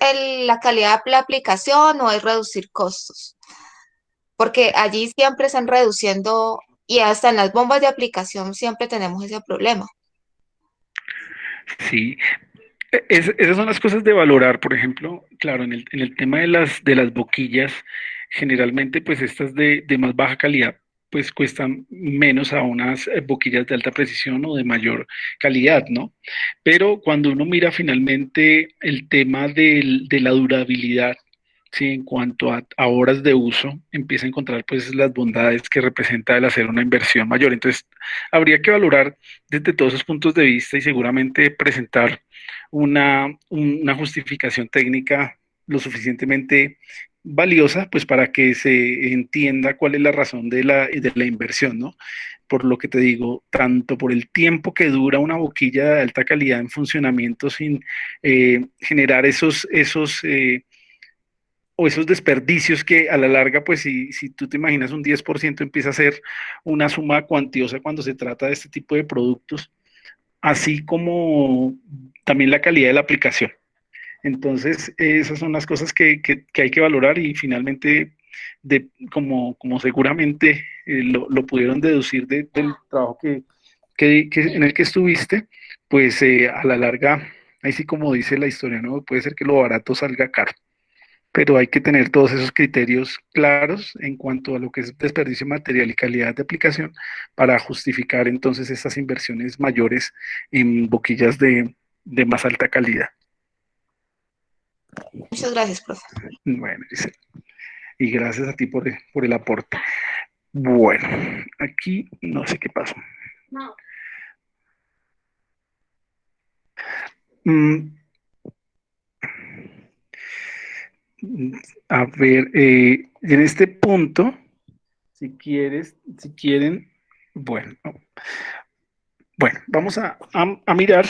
la calidad de la aplicación o es reducir costos, porque allí siempre están reduciendo y hasta en las bombas de aplicación siempre tenemos ese problema. Sí, esas son las cosas de valorar, por ejemplo, claro, en el tema de las boquillas, generalmente pues estas de más baja calidad pues cuestan menos a unas boquillas de alta precisión o de mayor calidad, ¿no? Pero cuando uno mira finalmente el tema de la durabilidad, sí, en cuanto a horas de uso, empieza a encontrar pues las bondades que representa el hacer una inversión mayor. Entonces, habría que valorar desde todos esos puntos de vista y seguramente presentar una justificación técnica lo suficientemente valiosa, pues para que se entienda cuál es la razón de la inversión, ¿no? Por lo que te digo, tanto por el tiempo que dura una boquilla de alta calidad en funcionamiento sin generar esos desperdicios que a la larga, pues si tú te imaginas un 10% empieza a ser una suma cuantiosa cuando se trata de este tipo de productos, así como también la calidad de la aplicación. Entonces, esas son las cosas que hay que valorar y finalmente, como seguramente lo pudieron deducir del trabajo en el que estuviste, pues a la larga, ahí sí como dice la historia, ¿no? Puede ser que lo barato salga caro, pero hay que tener todos esos criterios claros en cuanto a lo que es desperdicio material y calidad de aplicación para justificar entonces estas inversiones mayores en boquillas de más alta calidad. Muchas gracias, profe. Bueno, Giselle, y gracias a ti por el aporte. Bueno, aquí no sé qué pasó. Mm, a ver, en este punto, si quieren, bueno, bueno, vamos a mirar.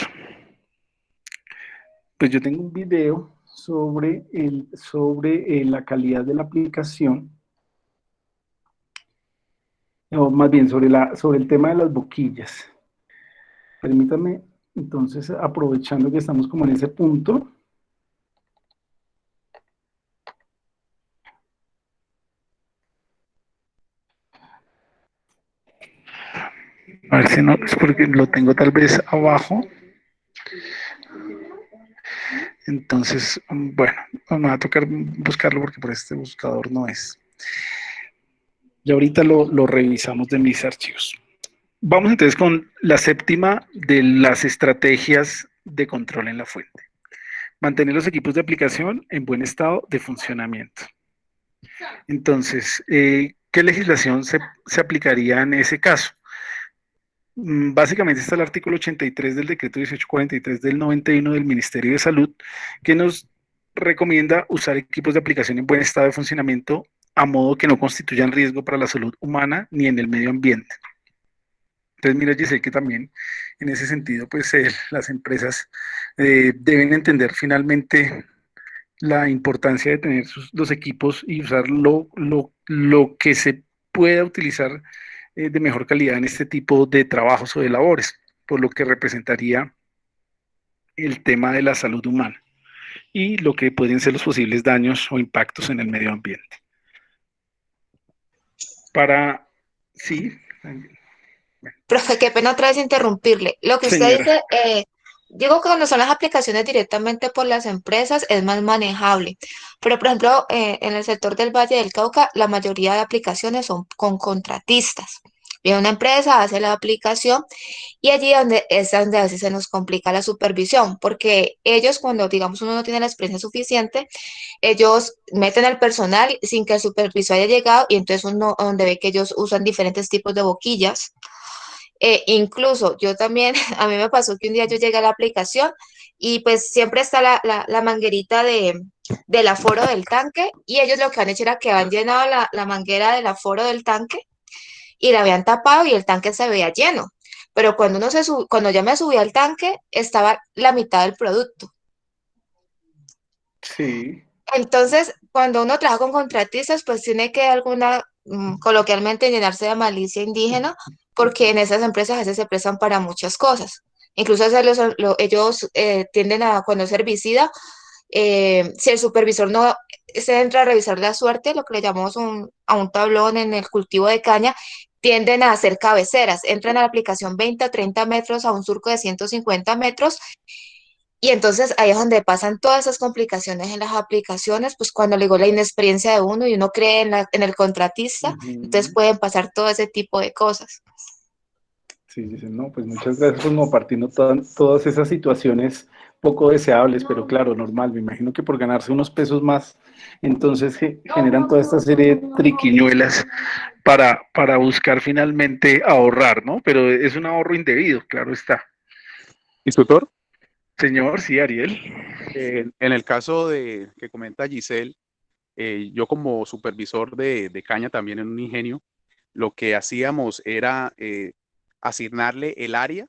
Pues yo tengo un video sobre la calidad de la aplicación, o más bien sobre el tema de las boquillas. Permítame, entonces, aprovechando que estamos como en ese punto. A ver si no, es porque lo tengo tal vez abajo. Entonces, bueno, me va a tocar buscarlo porque por este buscador no es. Y ahorita lo revisamos de mis archivos. Vamos entonces con la séptima de las estrategias de control en la fuente. Mantener los equipos de aplicación en buen estado de funcionamiento. Entonces, ¿qué legislación se aplicaría en ese caso? Básicamente está el artículo 83 del decreto 1843 del 91 del Ministerio de Salud, que nos recomienda usar equipos de aplicación en buen estado de funcionamiento a modo que no constituyan riesgo para la salud humana ni en el medio ambiente. Entonces, mira, Giselle, que también en ese sentido, pues las empresas deben entender finalmente la importancia de tener los equipos y usar lo que se pueda utilizar de mejor calidad en este tipo de trabajos o de labores, por lo que representaría el tema de la salud humana y lo que pueden ser los posibles daños o impactos en el medio ambiente. Para, sí, Profe, qué pena otra vez interrumpirle. Lo que usted señora, dice, digo que cuando son las aplicaciones directamente por las empresas es más manejable, pero por ejemplo, en el sector del Valle del Cauca, la mayoría de aplicaciones son con contratistas. Viene una empresa, hace la aplicación y allí es donde a veces se nos complica la supervisión, porque ellos cuando, digamos, uno no tiene la experiencia suficiente, ellos meten al personal sin que el supervisor haya llegado y entonces uno donde ve que ellos usan diferentes tipos de boquillas. Incluso yo también, a mí me pasó que un día yo llegué a la aplicación y pues siempre está la manguerita del aforo del tanque y ellos lo que han hecho era que han llenado la manguera del aforo del tanque y la habían tapado y el tanque se veía lleno. Pero cuando yo me subí al tanque estaba la mitad del producto. sí, Entonces, cuando uno trabaja con contratistas, pues tiene que coloquialmente llenarse de malicia indígena, porque en esas empresas a veces se prestan para muchas cosas. Incluso ellos tienden a, cuando es herbicida, si el supervisor no se entra a revisar la suerte, lo que le llamamos a un tablón en el cultivo de caña, tienden a hacer cabeceras, entran a la aplicación 20 o 30 metros a un surco de 150 metros y entonces ahí es donde pasan todas esas complicaciones en las aplicaciones, pues cuando le digo la inexperiencia de uno y uno cree en el contratista, entonces ujú. pueden pasar todo ese tipo de cosas. Sí, dicen, no, pues muchas gracias por compartiendo todas esas situaciones poco deseables, pero claro, normal, me imagino que por ganarse unos pesos más, entonces generan toda esta serie de triquiñuelas para buscar finalmente ahorrar, ¿no? Pero es un ahorro indebido, claro está. Instructor, Señor, sí, Ariel. en el caso de que comenta Giselle, yo como supervisor de caña también en un ingenio, lo que hacíamos era asignarle el área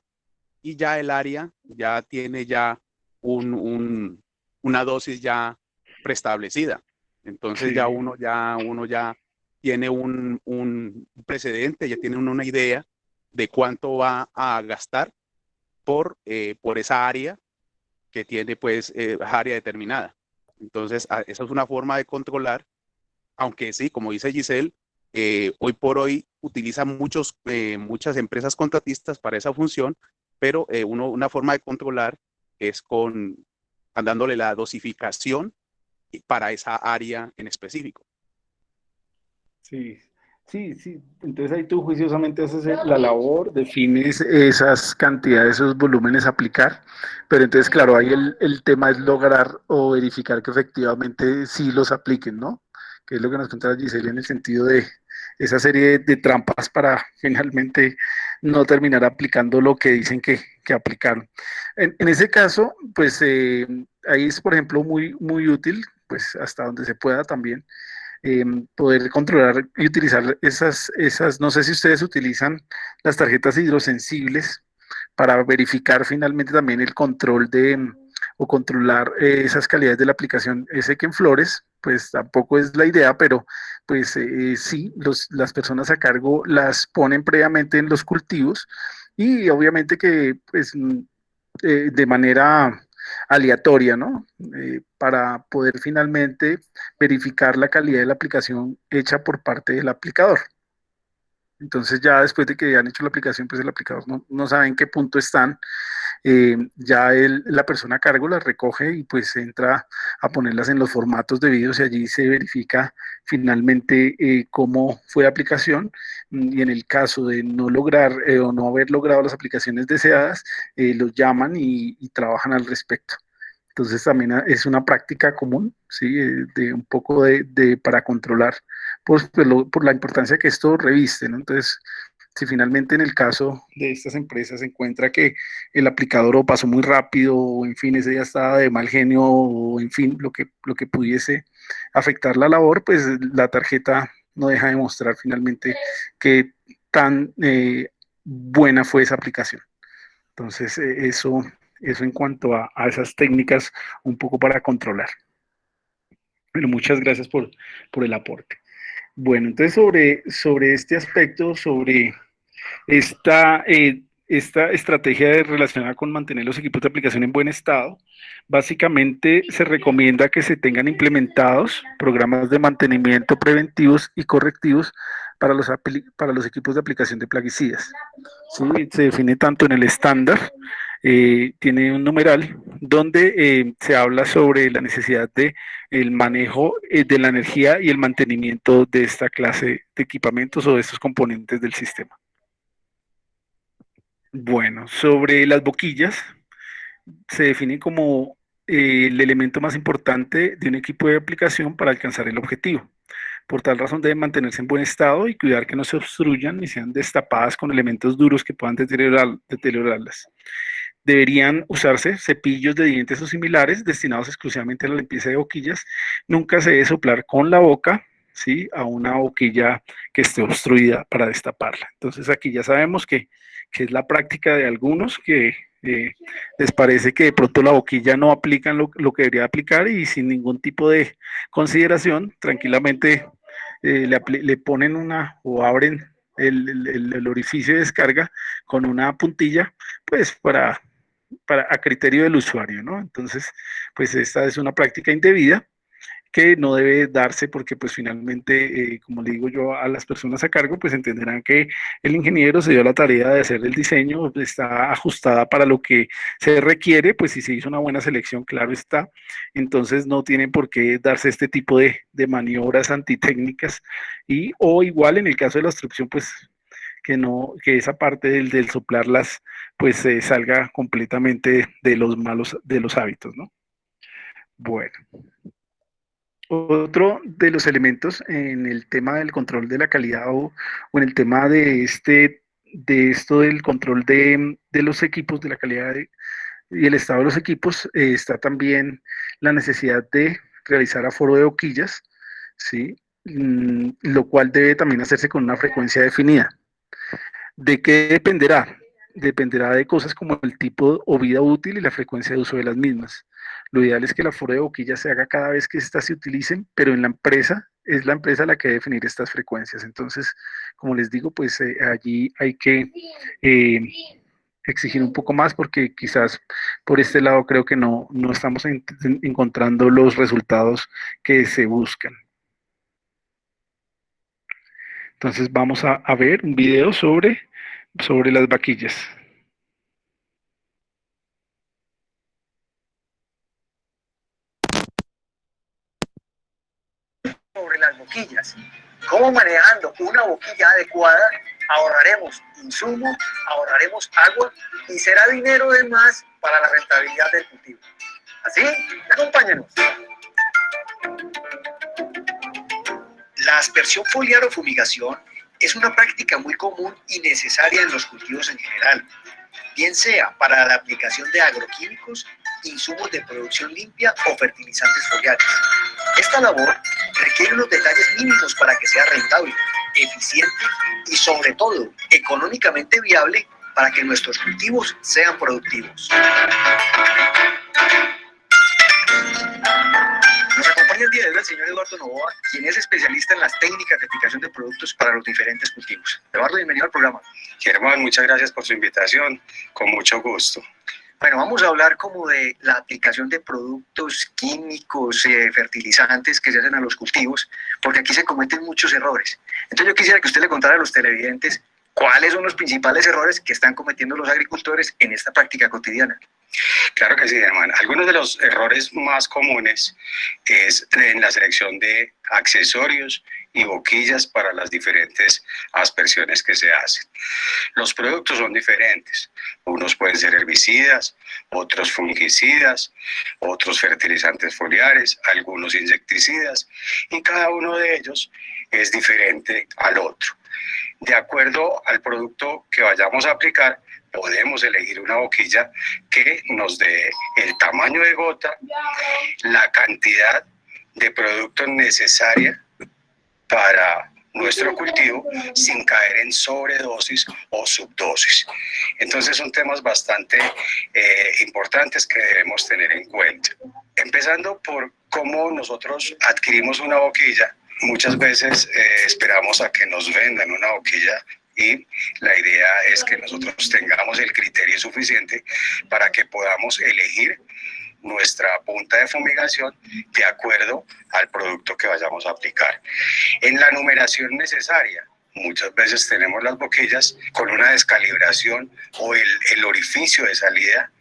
y ya el área ya tiene ya un, un- una dosis ya preestablecida. Entonces Sí, uno ya tiene un precedente, ya tiene uno una idea de cuánto va a gastar por esa área que tiene pues área determinada. Entonces, esa es una forma de controlar, aunque sí, como dice Giselle, hoy por hoy utilizan muchas empresas contratistas para esa función, pero una forma de controlar es dándole la dosificación para esa área en específico. sí, sí, sí. Entonces ahí tú juiciosamente haces la labor, defines esas cantidades, esos volúmenes a aplicar, pero entonces, claro, ahí el tema es lograr o verificar que efectivamente sí los apliquen, ¿no? Que es lo que nos contaba Giselle en el sentido de esa serie de trampas para finalmente no terminar aplicando lo que dicen que aplicaron. En ese caso, pues ahí es, por ejemplo, muy útil, pues hasta donde se pueda también poder controlar y utilizar no sé si ustedes utilizan las tarjetas hidrosensibles para verificar finalmente también el control o controlar esas calidades de la aplicación. Sé que en flores, pues tampoco es la idea, pero pues sí, las personas a cargo las ponen previamente en los cultivos y obviamente que pues de manera aleatoria, ¿no? Para poder finalmente verificar la calidad de la aplicación hecha por parte del aplicador. Entonces ya después de que han hecho la aplicación, pues el aplicador no sabe en qué punto están. Ya la persona a cargo las recoge y pues entra a ponerlas en los formatos debidos y allí se verifica finalmente cómo fue la aplicación y en el caso de no lograr o no haber logrado las aplicaciones deseadas, los llaman y trabajan al respecto. Entonces también es una práctica común, ¿sí? De un poco para controlar, por la importancia que esto reviste, ¿no? Entonces, si finalmente en el caso de estas empresas se encuentra que el aplicador o pasó muy rápido, o en fin, ese día estaba de mal genio, o en fin, lo que pudiese afectar la labor, pues la tarjeta no deja de mostrar finalmente qué tan buena fue esa aplicación. Entonces, eso en cuanto a esas técnicas, un poco para controlar. Pero muchas gracias por el aporte. Bueno, entonces sobre este aspecto, sobre esta estrategia relacionada con mantener los equipos de aplicación en buen estado, básicamente se recomienda que se tengan implementados programas de mantenimiento preventivos y correctivos para los equipos de aplicación de plaguicidas. ¿Sí? Se define tanto en el estándar, tiene un numeral donde se habla sobre la necesidad de el manejo de la energía y el mantenimiento de esta clase de equipamientos o de estos componentes del sistema. Bueno, sobre las boquillas, se define como el elemento más importante de un equipo de aplicación para alcanzar el objetivo. Por tal razón deben mantenerse en buen estado y cuidar que no se obstruyan ni sean destapadas con elementos duros que puedan deteriorarlas. Deberían usarse cepillos de dientes o similares destinados exclusivamente a la limpieza de boquillas. Nunca se debe soplar con la boca, ¿sí?, a una boquilla que esté obstruida para destaparla. Entonces aquí ya sabemos que es la práctica de algunos que les parece que de pronto la boquilla no aplican lo que debería aplicar y sin ningún tipo de consideración, tranquilamente le ponen una o abren el orificio de descarga con una puntilla, pues para a criterio del usuario, ¿no? Entonces, pues esta es una práctica indebida que no debe darse porque pues finalmente, como le digo yo a las personas a cargo, pues entenderán que el ingeniero se dio la tarea de hacer el diseño, está ajustada para lo que se requiere, pues si se hizo una buena selección, claro está, entonces no tienen por qué darse este tipo de maniobras antitécnicas y o igual en el caso de la obstrucción, pues que no, que esa parte del soplarlas pues salga completamente de los hábitos, ¿no? Bueno. Otro de los elementos en el tema del control de la calidad o en el tema de esto del control de los equipos, de la calidad y el estado de los equipos, está también la necesidad de realizar aforo de boquillas, ¿sí? Lo cual debe también hacerse con una frecuencia definida. ¿De qué dependerá? Dependerá de cosas como el tipo o vida útil y la frecuencia de uso de las mismas. Lo ideal es que el aforo de boquilla se haga cada vez que éstas se utilicen, pero en la empresa es la empresa la que debe definir estas frecuencias. Entonces, como les digo, pues allí hay que exigir un poco más porque quizás por este lado creo que no estamos encontrando los resultados que se buscan. Entonces vamos a ver un video sobre las vaquillas. Sobre las boquillas. ¿Cómo manejando una boquilla adecuada ahorraremos insumos, ahorraremos agua y será dinero de más para la rentabilidad del cultivo? Así, acompáñenos. La aspersión foliar o fumigación es una práctica muy común y necesaria en los cultivos en general, bien sea para la aplicación de agroquímicos, insumos de producción limpia o fertilizantes foliares. Esta labor requiere unos detalles mínimos para que sea rentable, eficiente y sobre todo económicamente viable para que nuestros cultivos sean productivos. Nos acompaña el día de hoy el señor Eduardo Novoa, quien es especialista en las técnicas de aplicación de productos para los diferentes cultivos. Eduardo, bienvenido al programa. Germán, muchas gracias por su invitación, con mucho gusto. Bueno, vamos a hablar como de la aplicación de productos químicos, fertilizantes que se hacen a los cultivos, porque aquí se cometen muchos errores. Entonces yo quisiera que usted le contara a los televidentes cuáles son los principales errores que están cometiendo los agricultores en esta práctica cotidiana. Claro que sí, Germán. Algunos de los errores más comunes es en la selección de accesorios y boquillas para las diferentes aspersiones que se hacen. Los productos son diferentes. Unos pueden ser herbicidas, otros fungicidas, otros fertilizantes foliares, algunos insecticidas, y cada uno de ellos es diferente al otro. De acuerdo al producto que vayamos a aplicar, podemos elegir una boquilla que nos dé el tamaño de gota, la cantidad de producto necesaria para nuestro cultivo sin caer en sobredosis o subdosis. Entonces son temas bastante importantes que debemos tener en cuenta. Empezando por cómo nosotros adquirimos una boquilla, muchas veces esperamos a que nos vendan una boquilla y la idea es que nosotros tengamos el criterio suficiente para que podamos elegir nuestra punta de fumigación de acuerdo al producto que vayamos a aplicar. En la numeración necesaria, muchas veces tenemos las boquillas con una descalibración o el orificio de salida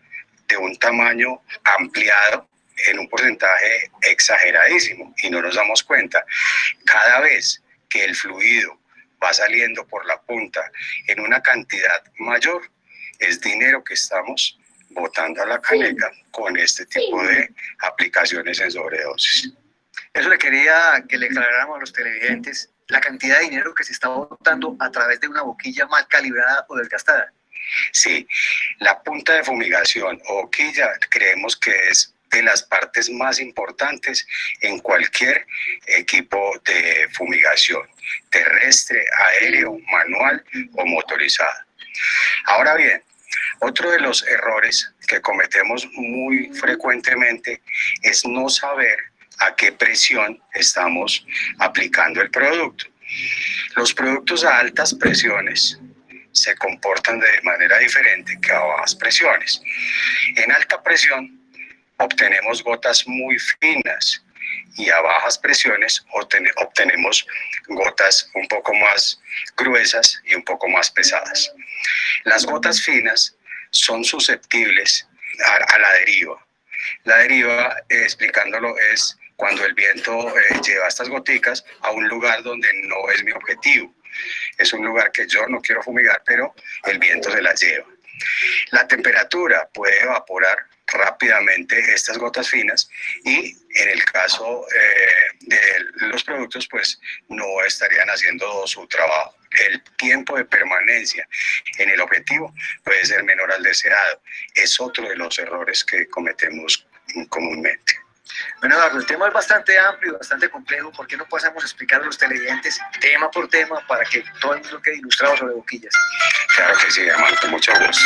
de un tamaño ampliado en un porcentaje exageradísimo y no nos damos cuenta. Cada vez que el fluido va saliendo por la punta en una cantidad mayor, es dinero que estamos botando a la caneca con este tipo de aplicaciones en sobredosis. Eso le quería que le aclaráramos a los televidentes, la cantidad de dinero que se está botando a través de una boquilla mal calibrada o desgastada. Sí, la punta de fumigación o boquilla creemos que es de las partes más importantes en cualquier equipo de fumigación, terrestre, aéreo, manual o motorizado. Ahora bien, otro de los errores que cometemos muy frecuentemente es no saber a qué presión estamos aplicando el producto. Los productos a altas presiones se comportan de manera diferente que a bajas presiones. En alta presión obtenemos gotas muy finas y a bajas presiones obtenemos gotas un poco más gruesas y un poco más pesadas. Las gotas finas son susceptibles a la deriva. La deriva, explicándolo, es cuando el viento lleva estas goticas a un lugar donde no es mi objetivo. Es un lugar que yo no quiero fumigar, pero el viento se las lleva. La temperatura puede evaporar rápidamente estas gotas finas y en el caso de los productos pues no estarían haciendo su trabajo. El tiempo de permanencia en el objetivo puede ser menor al deseado. Es otro de los errores que cometemos comúnmente. Bueno, Eduardo, el tema es bastante amplio y bastante complejo. ¿Por qué no pasamos a explicar a los televidentes tema por tema para que todo el mundo quede ilustrado sobre boquillas? Claro que sí, hermano, con mucho gusto.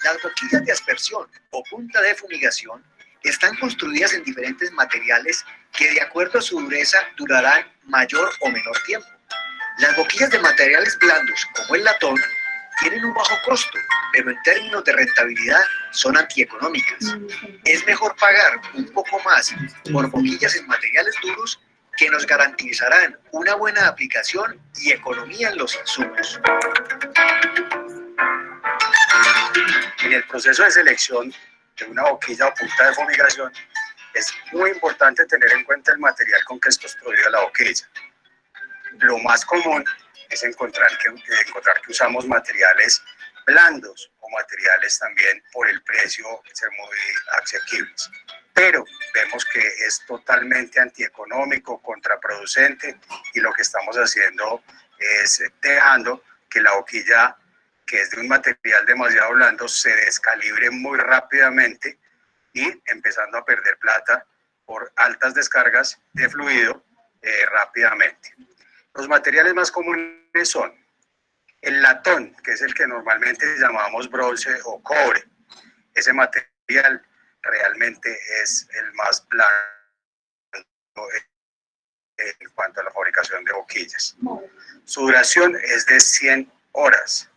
Las boquillas de aspersión o punta de fumigación están construidas en diferentes materiales que de acuerdo a su dureza durarán mayor o menor tiempo. Las boquillas de materiales blandos como el latón tienen un bajo costo, pero en términos de rentabilidad son antieconómicas. Es mejor pagar un poco más por boquillas en materiales duros que nos garantizarán una buena aplicación y economía en los insumos. En el proceso de selección de una boquilla o punta de fumigación es muy importante tener en cuenta el material con que es construida la boquilla. Lo más común es encontrar que usamos materiales blandos o materiales también por el precio ser muy asequibles. Pero vemos que es totalmente antieconómico, contraproducente y lo que estamos haciendo es dejando que la boquilla que es de un material demasiado blando se descalibre muy rápidamente y empezando a perder plata por altas descargas de fluido rápidamente. Los materiales más comunes son el latón, que es el que normalmente llamamos bronce o cobre. Ese material realmente es el más blando en cuanto a la fabricación de boquillas. Su duración es de 100 horas.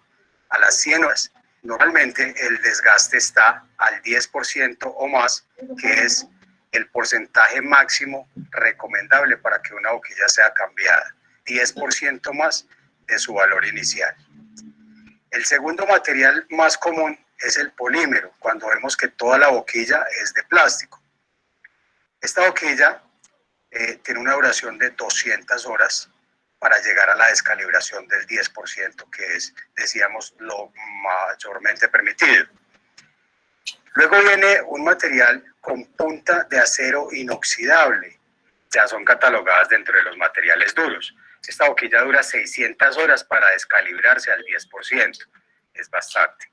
A las 100 horas, normalmente el desgaste está al 10% o más, que es el porcentaje máximo recomendable para que una boquilla sea cambiada. 10% más de su valor inicial. El segundo material más común es el polímero, cuando vemos que toda la boquilla es de plástico. Esta boquilla tiene una duración de 200 horas para llegar a la descalibración del 10%, que es, decíamos, lo mayormente permitido. Luego viene un material con punta de acero inoxidable. Ya son catalogadas dentro de los materiales duros. Esta boquilla dura 600 horas para descalibrarse al 10%. Es bastante.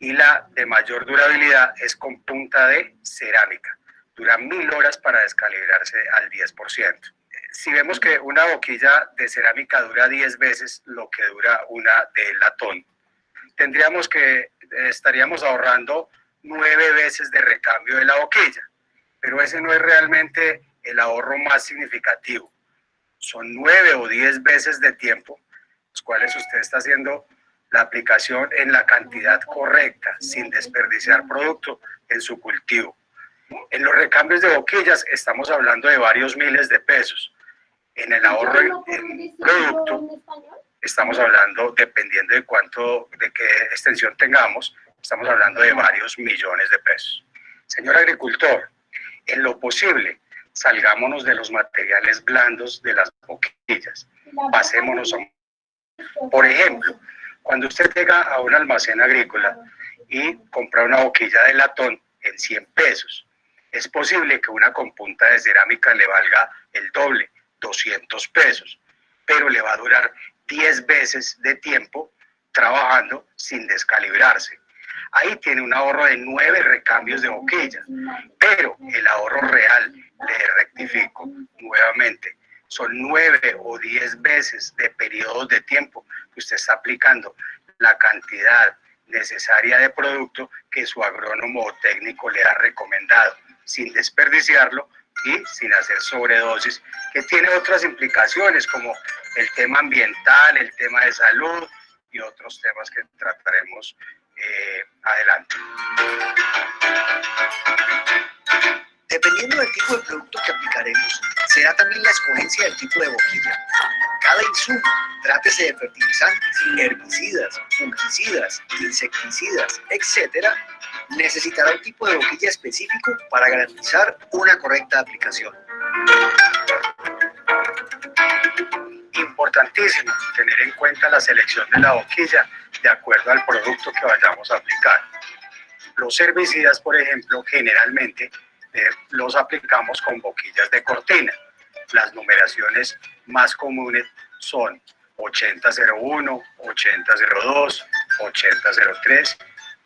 Y la de mayor durabilidad es con punta de cerámica. dura 1000 horas para descalibrarse al 10%. Si vemos que una boquilla de cerámica dura 10 veces lo que dura una de latón, estaríamos ahorrando 9 veces de recambio de la boquilla, pero ese no es realmente el ahorro más significativo. Son 9 o 10 veces de tiempo, los cuales usted está haciendo la aplicación en la cantidad correcta, sin desperdiciar producto en su cultivo. En los recambios de boquillas estamos hablando de varios miles de pesos. En el ahorro en producto estamos hablando, dependiendo de qué extensión tengamos, estamos hablando de varios millones de pesos. Señor agricultor, en lo posible, salgámonos de los materiales blandos de las boquillas. Pasémonos a... Por ejemplo, cuando usted llega a un almacén agrícola y compra una boquilla de latón en 100 pesos, es posible que una con punta de cerámica le valga el doble, 200 pesos, pero le va a durar 10 veces de tiempo trabajando sin descalibrarse. Ahí tiene un ahorro de 9 recambios de boquilla, pero el ahorro real, le rectifico nuevamente, son 9 o 10 veces de periodos de tiempo que usted está aplicando la cantidad necesaria de producto que su agrónomo o técnico le ha recomendado, sin desperdiciarlo y sin hacer sobredosis, que tiene otras implicaciones como el tema ambiental, el tema de salud y otros temas que trataremos adelante. Dependiendo del tipo de producto que aplicaremos, será también la escogencia del tipo de boquilla. Cada insumo, trátese de fertilizantes, herbicidas, fungicidas, insecticidas, etc., necesitará un tipo de boquilla específico para garantizar una correcta aplicación. Importantísimo tener en cuenta la selección de la boquilla de acuerdo al producto que vayamos a aplicar. Los herbicidas, por ejemplo, generalmente los aplicamos con boquillas de cortina. Las numeraciones más comunes son 8001, 8002, 8003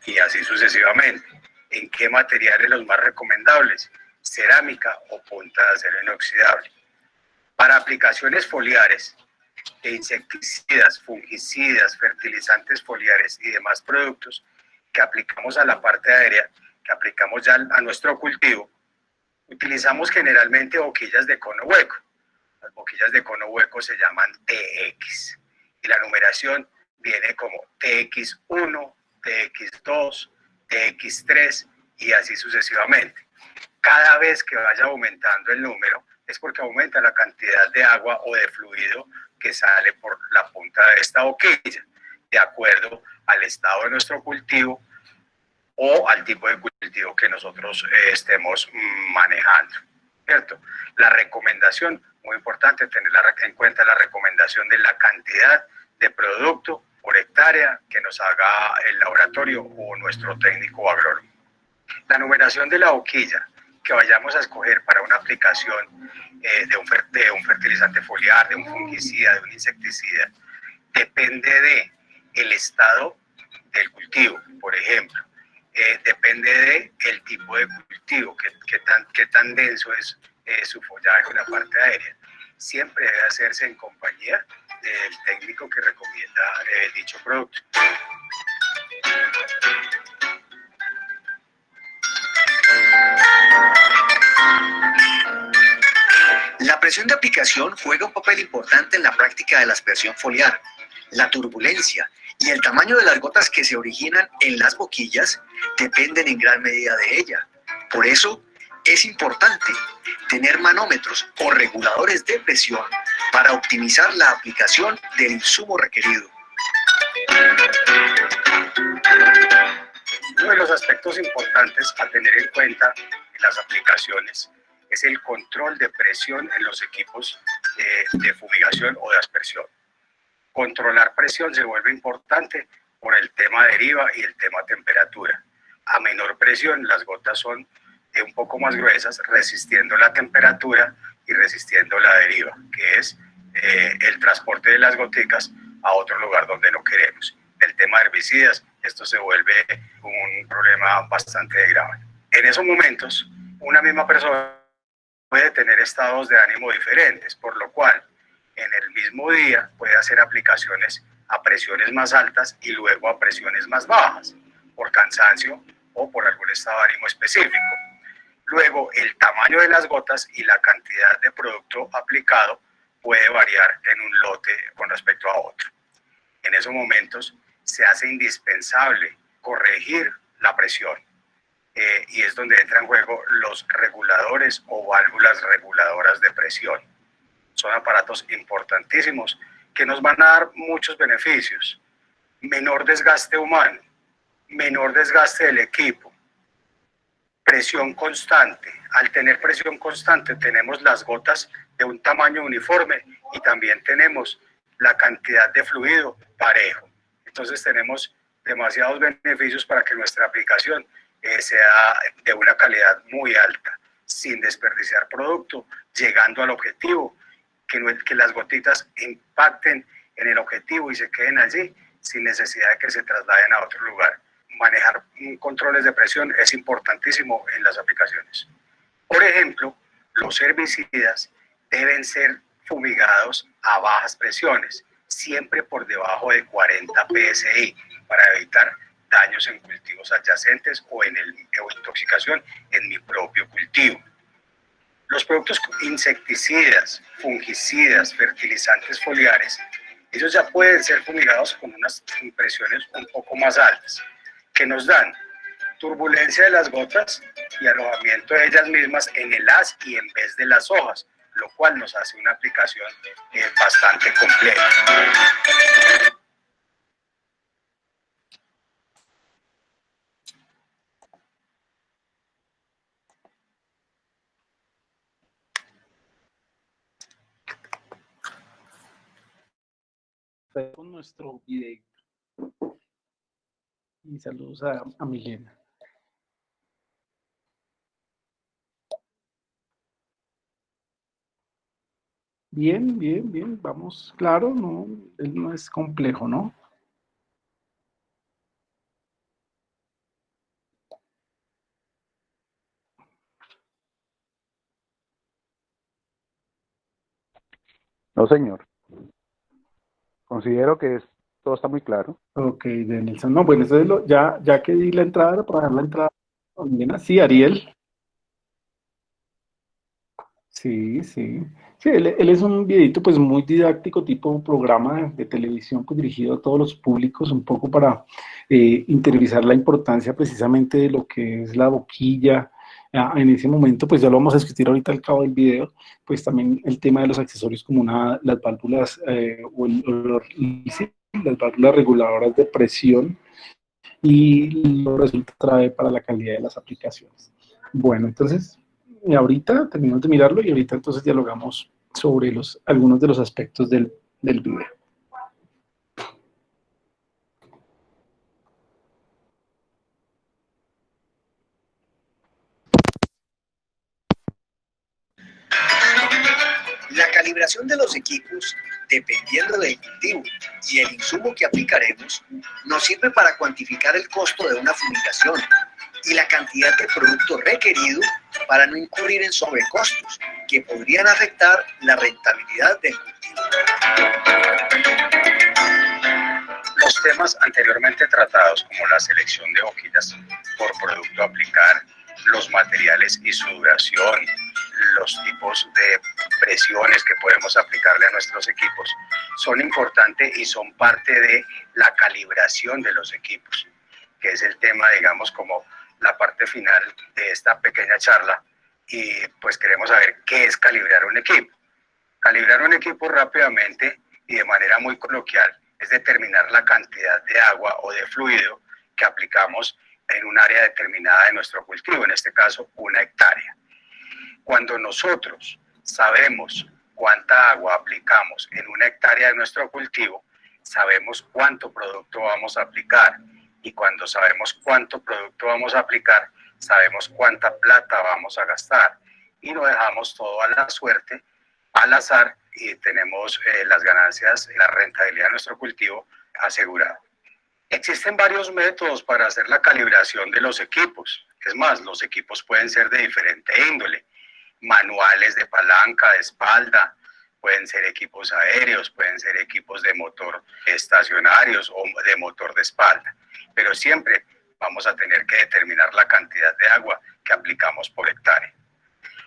y así sucesivamente. ¿En qué materiales los más recomendables? Cerámica o punta de acero inoxidable. Para aplicaciones foliares de insecticidas, fungicidas, fertilizantes foliares y demás productos que aplicamos a la parte aérea, que aplicamos ya a nuestro cultivo, utilizamos generalmente boquillas de cono hueco. Las boquillas de cono hueco se llaman TX y la numeración viene como TX1, TX2, TX3 y así sucesivamente. Cada vez que vaya aumentando el número es porque aumenta la cantidad de agua o de fluido que sale por la punta de esta boquilla, de acuerdo al estado de nuestro cultivo o al tipo de cultivo que nosotros estemos manejando, ¿cierto? La recomendación, muy importante tener en cuenta la recomendación de la cantidad de producto por hectárea que nos haga el laboratorio o nuestro técnico agrónomo. La numeración de la boquilla que vayamos a escoger para una aplicación de un fertilizante foliar, de un fungicida, de un insecticida, depende del estado del cultivo, por ejemplo. Depende del tipo de cultivo, qué tan denso es su follaje en la parte aérea. Siempre debe hacerse en compañía del técnico que recomienda dicho producto. La presión de aplicación juega un papel importante en la práctica de la aspersión foliar. La turbulencia y el tamaño de las gotas que se originan en las boquillas dependen en gran medida de ella. Por eso, es importante tener manómetros o reguladores de presión para optimizar la aplicación del insumo requerido. Uno de los aspectos importantes a tener en cuenta en las aplicaciones es el control de presión en los equipos de fumigación o de aspersión. Controlar presión se vuelve importante por el tema deriva y el tema temperatura. A menor presión las gotas son un poco más gruesas, resistiendo la temperatura y resistiendo la deriva, que es el transporte de las goticas a otro lugar donde no queremos. El tema de herbicidas, esto se vuelve un problema bastante grave. En esos momentos, una misma persona puede tener estados de ánimo diferentes, por lo cual en el mismo día puede hacer aplicaciones a presiones más altas y luego a presiones más bajas, por cansancio o por algún estado de ánimo específico. Luego, el tamaño de las gotas y la cantidad de producto aplicado puede variar en un lote con respecto a otro. En esos momentos se hace indispensable corregir la presión y es donde entran en juego los reguladores o válvulas reguladoras de presión. Son aparatos importantísimos que nos van a dar muchos beneficios. Menor desgaste humano, menor desgaste del equipo, presión constante. Al tener presión constante tenemos las gotas de un tamaño uniforme y también tenemos la cantidad de fluido parejo. Entonces tenemos demasiados beneficios para que nuestra aplicación sea de una calidad muy alta, sin desperdiciar producto, llegando al objetivo, que las gotitas impacten en el objetivo y se queden allí sin necesidad de que se trasladen a otro lugar. Manejar controles de presión es importantísimo en las aplicaciones. Por ejemplo, los herbicidas deben ser fumigados a bajas presiones, siempre por debajo de 40 psi, para evitar daños en cultivos adyacentes o intoxicación en mi propio cultivo. Los productos insecticidas, fungicidas, fertilizantes foliares, ellos ya pueden ser fumigados con unas presiones un poco más altas, que nos dan turbulencia de las gotas y alojamiento de ellas mismas en el haz y en vez de las hojas, lo cual nos hace una aplicación bastante completa. Con nuestro video. Y saludos a Milena. Bien, bien, bien. Vamos, claro, no, él no es complejo, ¿no? No, señor. Considero que todo está muy claro. Ok, Denilson. No, bueno, entonces ya que di la entrada, para dar la entrada a Milena, sí, Ariel. Sí, sí. Sí, él es un videito pues muy didáctico, tipo programa de televisión pues, dirigido a todos los públicos, un poco para interiorizar la importancia precisamente de lo que es la boquilla. En ese momento, pues ya lo vamos a discutir ahorita al cabo del video, pues también el tema de los accesorios como las válvulas sí, las válvulas reguladoras de presión y lo resulta trae para la calidad de las aplicaciones. Bueno, entonces, ahorita terminamos de mirarlo y ahorita entonces dialogamos sobre algunos de los aspectos del video. La calibración de los equipos, dependiendo del cultivo y el insumo que aplicaremos, nos sirve para cuantificar el costo de una fumigación y la cantidad de producto requerido para no incurrir en sobrecostos que podrían afectar la rentabilidad del cultivo. Los temas anteriormente tratados, como la selección de boquillas por producto a aplicar, los materiales y su duración, los tipos de presiones que podemos aplicarle a nuestros equipos, son importantes y son parte de la calibración de los equipos, que es el tema, digamos, como la parte final de esta pequeña charla. Y pues queremos saber qué es calibrar un equipo. Calibrar un equipo rápidamente y de manera muy coloquial es determinar la cantidad de agua o de fluido que aplicamos en un área determinada de nuestro cultivo, en este caso 1 hectárea. Cuando nosotros sabemos cuánta agua aplicamos en 1 hectárea de nuestro cultivo, sabemos cuánto producto vamos a aplicar. Y cuando sabemos cuánto producto vamos a aplicar, sabemos cuánta plata vamos a gastar. Y no dejamos todo a la suerte, al azar, y tenemos las ganancias, la rentabilidad de nuestro cultivo asegurada. Existen varios métodos para hacer la calibración de los equipos. Es más, los equipos pueden ser de diferente índole, manuales de palanca, de espalda, pueden ser equipos aéreos, pueden ser equipos de motor estacionarios o de motor de espalda, pero siempre vamos a tener que determinar la cantidad de agua que aplicamos por hectárea.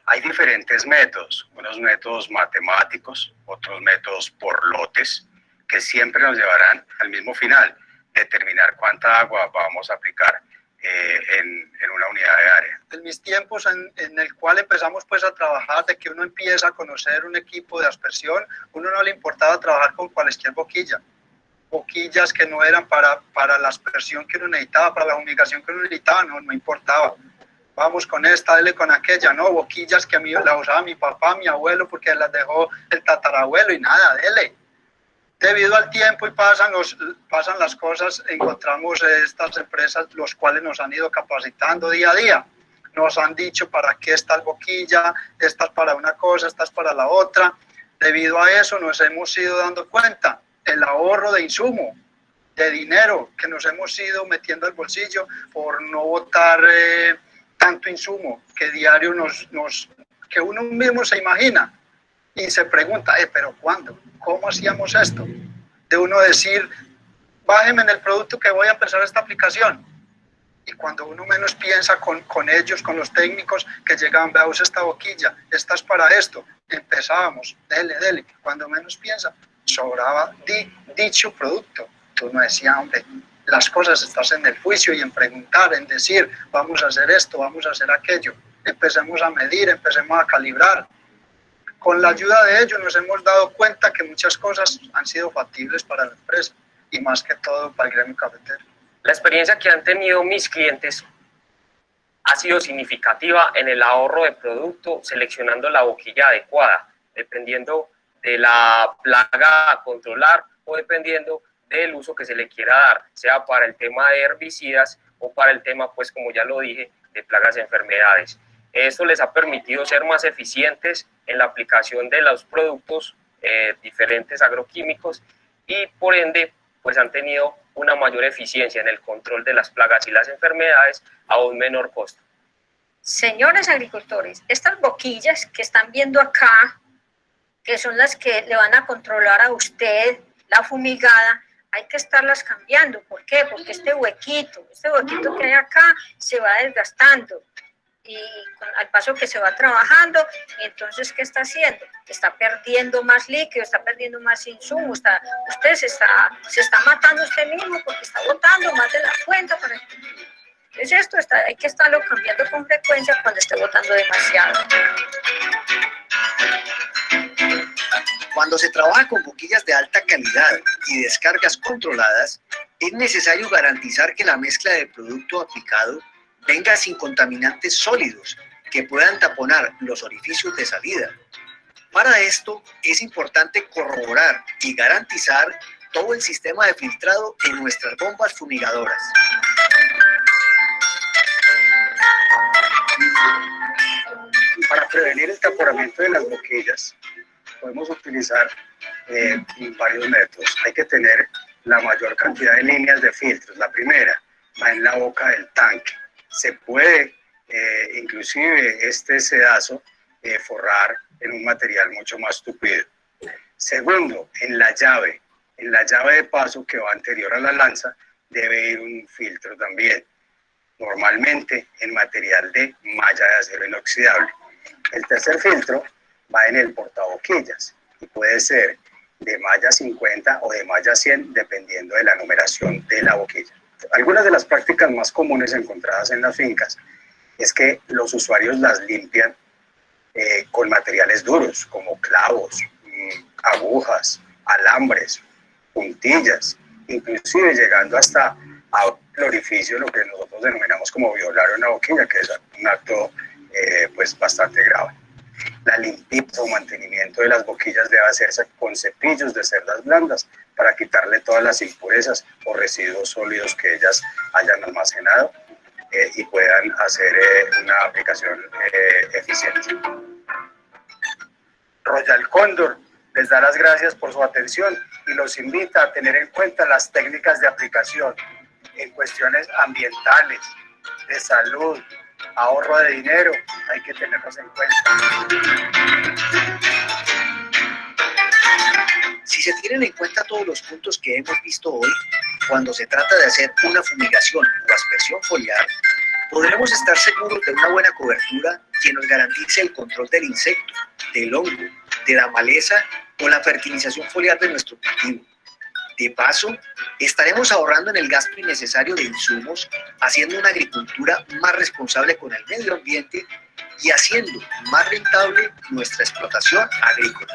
Hay diferentes métodos, unos métodos matemáticos, otros métodos por lotes, que siempre nos llevarán al mismo final, determinar cuánta agua vamos a aplicar en una unidad de área. En mis tiempos en el cual empezamos pues a trabajar, de que uno empieza a conocer un equipo de aspersión, uno no le importaba trabajar con cualquier boquilla, boquillas que no eran para la aspersión que uno necesitaba, para la fumigación que uno necesitaba, no importaba. Vamos con esta, dele con aquella, no, boquillas que a mí la usaba mi papá, mi abuelo, porque las dejó el tatarabuelo y nada, dele. Debido al tiempo y pasan las cosas, encontramos estas empresas, los cuales nos han ido capacitando día a día. Nos han dicho para qué está el boquilla, esta es para una cosa, esta es para la otra. Debido a eso nos hemos ido dando cuenta, el ahorro de insumo, de dinero que nos hemos ido metiendo al bolsillo por no botar tanto insumo que diario que uno mismo se imagina y se pregunta, pero ¿cuándo? ¿Cómo hacíamos esto? De uno decir, bájeme en el producto que voy a empezar esta aplicación. Y cuando uno menos piensa con ellos, con los técnicos que llegaban, veamos esta boquilla, esta es para esto. Empezábamos, dele. Cuando menos piensa, sobraba dicho producto. Tú no decías, hombre, las cosas estás en el juicio y en preguntar, en decir, vamos a hacer esto, vamos a hacer aquello. Empecemos a medir, empecemos a calibrar. Con la ayuda de ellos nos hemos dado cuenta que muchas cosas han sido factibles para la empresa y más que todo para el gremio cafetero. La experiencia que han tenido mis clientes ha sido significativa en el ahorro de producto, seleccionando la boquilla adecuada, dependiendo de la plaga a controlar o dependiendo del uso que se le quiera dar, sea para el tema de herbicidas o para el tema, pues como ya lo dije, de plagas y enfermedades. Esto les ha permitido ser más eficientes en la aplicación de los productos diferentes agroquímicos y por ende pues han tenido una mayor eficiencia en el control de las plagas y las enfermedades a un menor costo. Señores agricultores, estas boquillas que están viendo acá, que son las que le van a controlar a usted la fumigada, hay que estarlas cambiando. ¿Por qué? Porque este huequito que hay acá se va desgastando y al paso que se va trabajando, entonces ¿qué está haciendo? Está perdiendo más líquido, está perdiendo más insumo, usted se está matando usted mismo porque está botando más de la cuenta. Es esto, hay que estarlo cambiando con frecuencia cuando esté botando demasiado. Cuando se trabaja con boquillas de alta calidad y descargas controladas, es necesario garantizar que la mezcla del producto aplicado venga sin contaminantes sólidos que puedan taponar los orificios de salida. Para esto es importante corroborar y garantizar todo el sistema de filtrado en nuestras bombas fumigadoras. Para prevenir el taponamiento de las boquillas, podemos utilizar varios métodos. Hay que tener la mayor cantidad de líneas de filtros. La primera va en la boca del tanque. Se puede, inclusive este sedazo, forrar en un material mucho más tupido. Segundo, en la llave de paso que va anterior a la lanza, debe ir un filtro también, normalmente en material de malla de acero inoxidable. El tercer filtro va en el portaboquillas y puede ser de malla 50 o de malla 100 dependiendo de la numeración de la boquilla. Algunas de las prácticas más comunes encontradas en las fincas es que los usuarios las limpian con materiales duros como clavos, agujas, alambres, puntillas, inclusive llegando hasta a el orificio, lo que nosotros denominamos como violar una boquilla, que es un acto pues bastante grave. La limpieza o mantenimiento de las boquillas debe hacerse con cepillos de cerdas blandas para quitarle todas las impurezas o residuos sólidos que ellas hayan almacenado y puedan hacer una aplicación eficiente. Royal Condor les da las gracias por su atención y los invita a tener en cuenta las técnicas de aplicación en cuestiones ambientales, de salud, ahorro de dinero, hay que tenerlos en cuenta. Si se tienen en cuenta todos los puntos que hemos visto hoy, cuando se trata de hacer una fumigación o aspersión foliar, podremos estar seguros de una buena cobertura que nos garantice el control del insecto, del hongo, de la maleza o la fertilización foliar de nuestro cultivo. De paso, estaremos ahorrando en el gasto innecesario de insumos, haciendo una agricultura más responsable con el medio ambiente y haciendo más rentable nuestra explotación agrícola.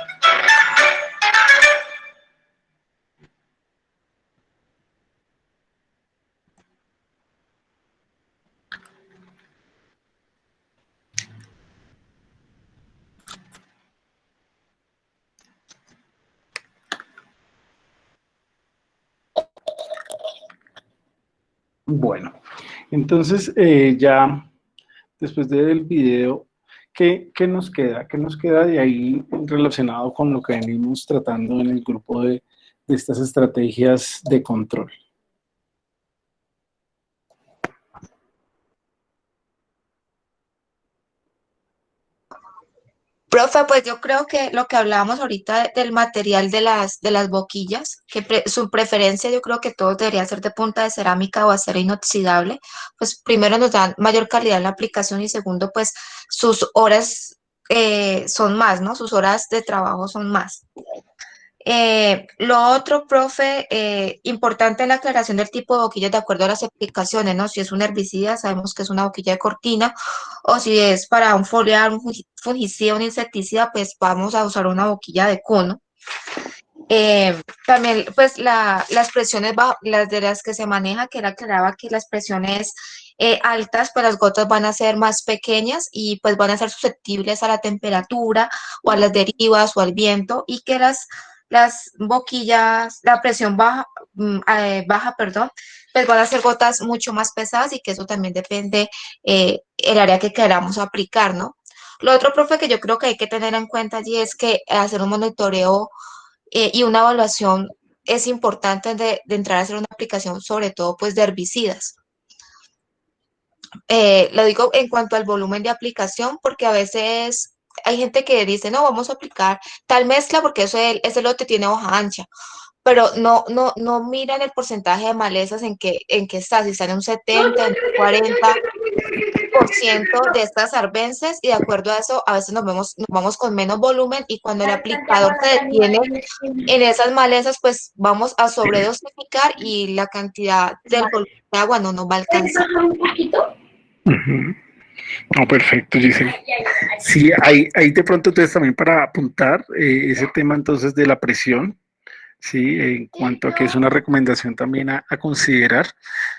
Bueno, entonces ya después del video, ¿qué nos queda? ¿Qué nos queda de ahí relacionado con lo que venimos tratando en el grupo de estas estrategias de control? Profe, pues yo creo que lo que hablábamos ahorita del material de las boquillas, su preferencia yo creo que todo debería ser de punta de cerámica o acero inoxidable, pues primero nos dan mayor calidad en la aplicación y segundo, pues sus horas son más, ¿no? Sus horas de trabajo son más. Lo otro, profe, importante en la aclaración del tipo de boquilla de acuerdo a las aplicaciones, ¿no? Si es un herbicida, sabemos que es una boquilla de cortina, o si es para un foliar, un fungicida, un insecticida, pues vamos a usar una boquilla de cono. También, pues, las presiones las de las que se maneja, que él aclaraba que las presiones altas, pues las gotas van a ser más pequeñas y pues van a ser susceptibles a la temperatura o a las derivas o al viento y que las boquillas, la presión baja, perdón, pues van a ser gotas mucho más pesadas y que eso también depende el área que queramos aplicar, ¿no? Lo otro, profe, que yo creo que hay que tener en cuenta allí es que hacer un monitoreo y una evaluación es importante de entrar a hacer una aplicación, sobre todo pues de herbicidas. Lo digo en cuanto al volumen de aplicación, porque a veces hay gente que dice, no, vamos a aplicar tal mezcla porque ese lote tiene hoja ancha, pero no miran el porcentaje de malezas en que está, si está en un 70, en un 40% de estas arbences y de acuerdo a eso a veces nos vamos con menos volumen y cuando el aplicador se detiene en esas malezas pues vamos a sobredosificar y la cantidad del volumen de agua no nos va a alcanzar. Uh-huh. No, perfecto, Giselle. Sí, hay de pronto entonces también para apuntar ese tema entonces de la presión, ¿sí? En cuanto a que es una recomendación también a considerar.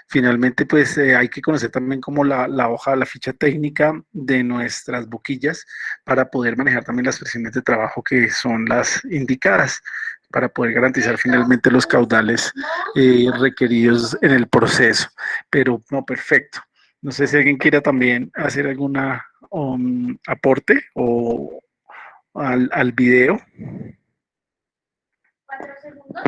Finalmente, pues hay que conocer también como la hoja, la ficha técnica de nuestras boquillas para poder manejar también las presiones de trabajo que son las indicadas para poder garantizar finalmente los caudales requeridos en el proceso. Pero no, perfecto. No sé si alguien quiera también hacer alguna aporte o al video. 4 segundos.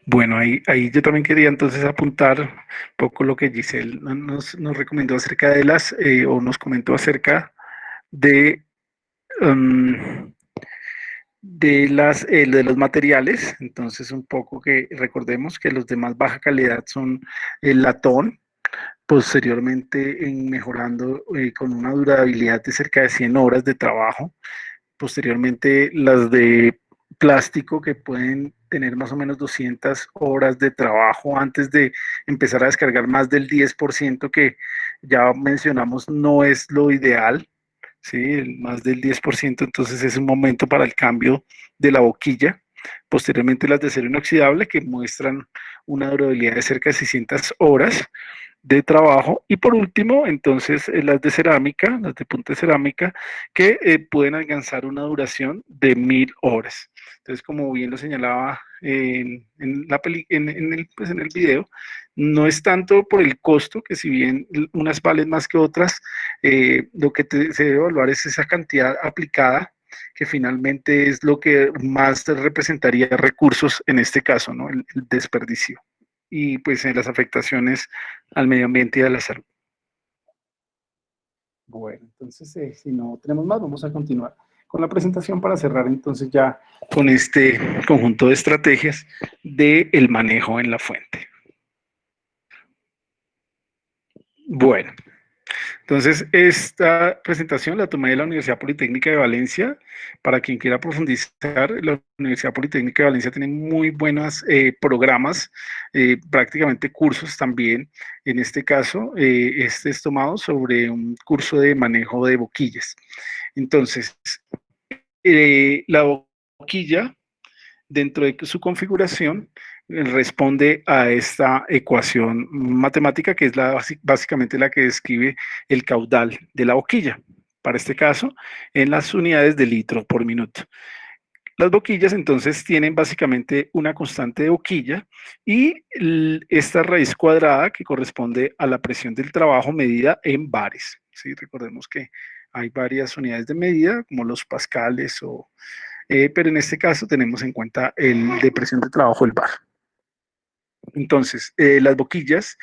Bueno, ahí yo también quería entonces apuntar un poco lo que Giselle nos recomendó acerca de o nos comentó acerca de, de los materiales. Entonces, un poco que recordemos que los de más baja calidad son el latón, posteriormente mejorando con una durabilidad de cerca de 100 horas de trabajo, posteriormente las de plástico que pueden tener más o menos 200 horas de trabajo antes de empezar a descargar más del 10% que ya mencionamos no es lo ideal, ¿sí? Más del 10%, entonces es un momento para el cambio de la boquilla. Posteriormente las de acero inoxidable que muestran una durabilidad de cerca de 600 horas de trabajo y por último entonces las de cerámica, las de punta de cerámica que pueden alcanzar una duración de 1000 horas. Entonces, como bien lo señalaba en el video, no es tanto por el costo, que si bien unas valen más que otras, lo que se debe evaluar es esa cantidad aplicada que finalmente es lo que más representaría recursos en este caso, ¿no? El desperdicio. Y pues en las afectaciones al medio ambiente y a la salud. Bueno, entonces si no tenemos más, vamos a continuar con la presentación para cerrar entonces ya con este conjunto de estrategias del manejo en la fuente. Bueno, entonces esta presentación la tomé de la Universidad Politécnica de Valencia. Para quien quiera profundizar, la Universidad Politécnica de Valencia tiene muy buenos programas, prácticamente cursos también. En este caso, este es tomado sobre un curso de manejo de boquillas. Entonces, la boquilla, dentro de su configuración, responde a esta ecuación matemática que es básicamente la que describe el caudal de la boquilla, para este caso, en las unidades de litro por minuto. Las boquillas entonces tienen básicamente una constante de boquilla y esta raíz cuadrada que corresponde a la presión del trabajo medida en bares. ¿Sí? Recordemos que hay varias unidades de medida, como los pascales, pero en este caso tenemos en cuenta el de presión de trabajo del bar. Entonces, las boquillas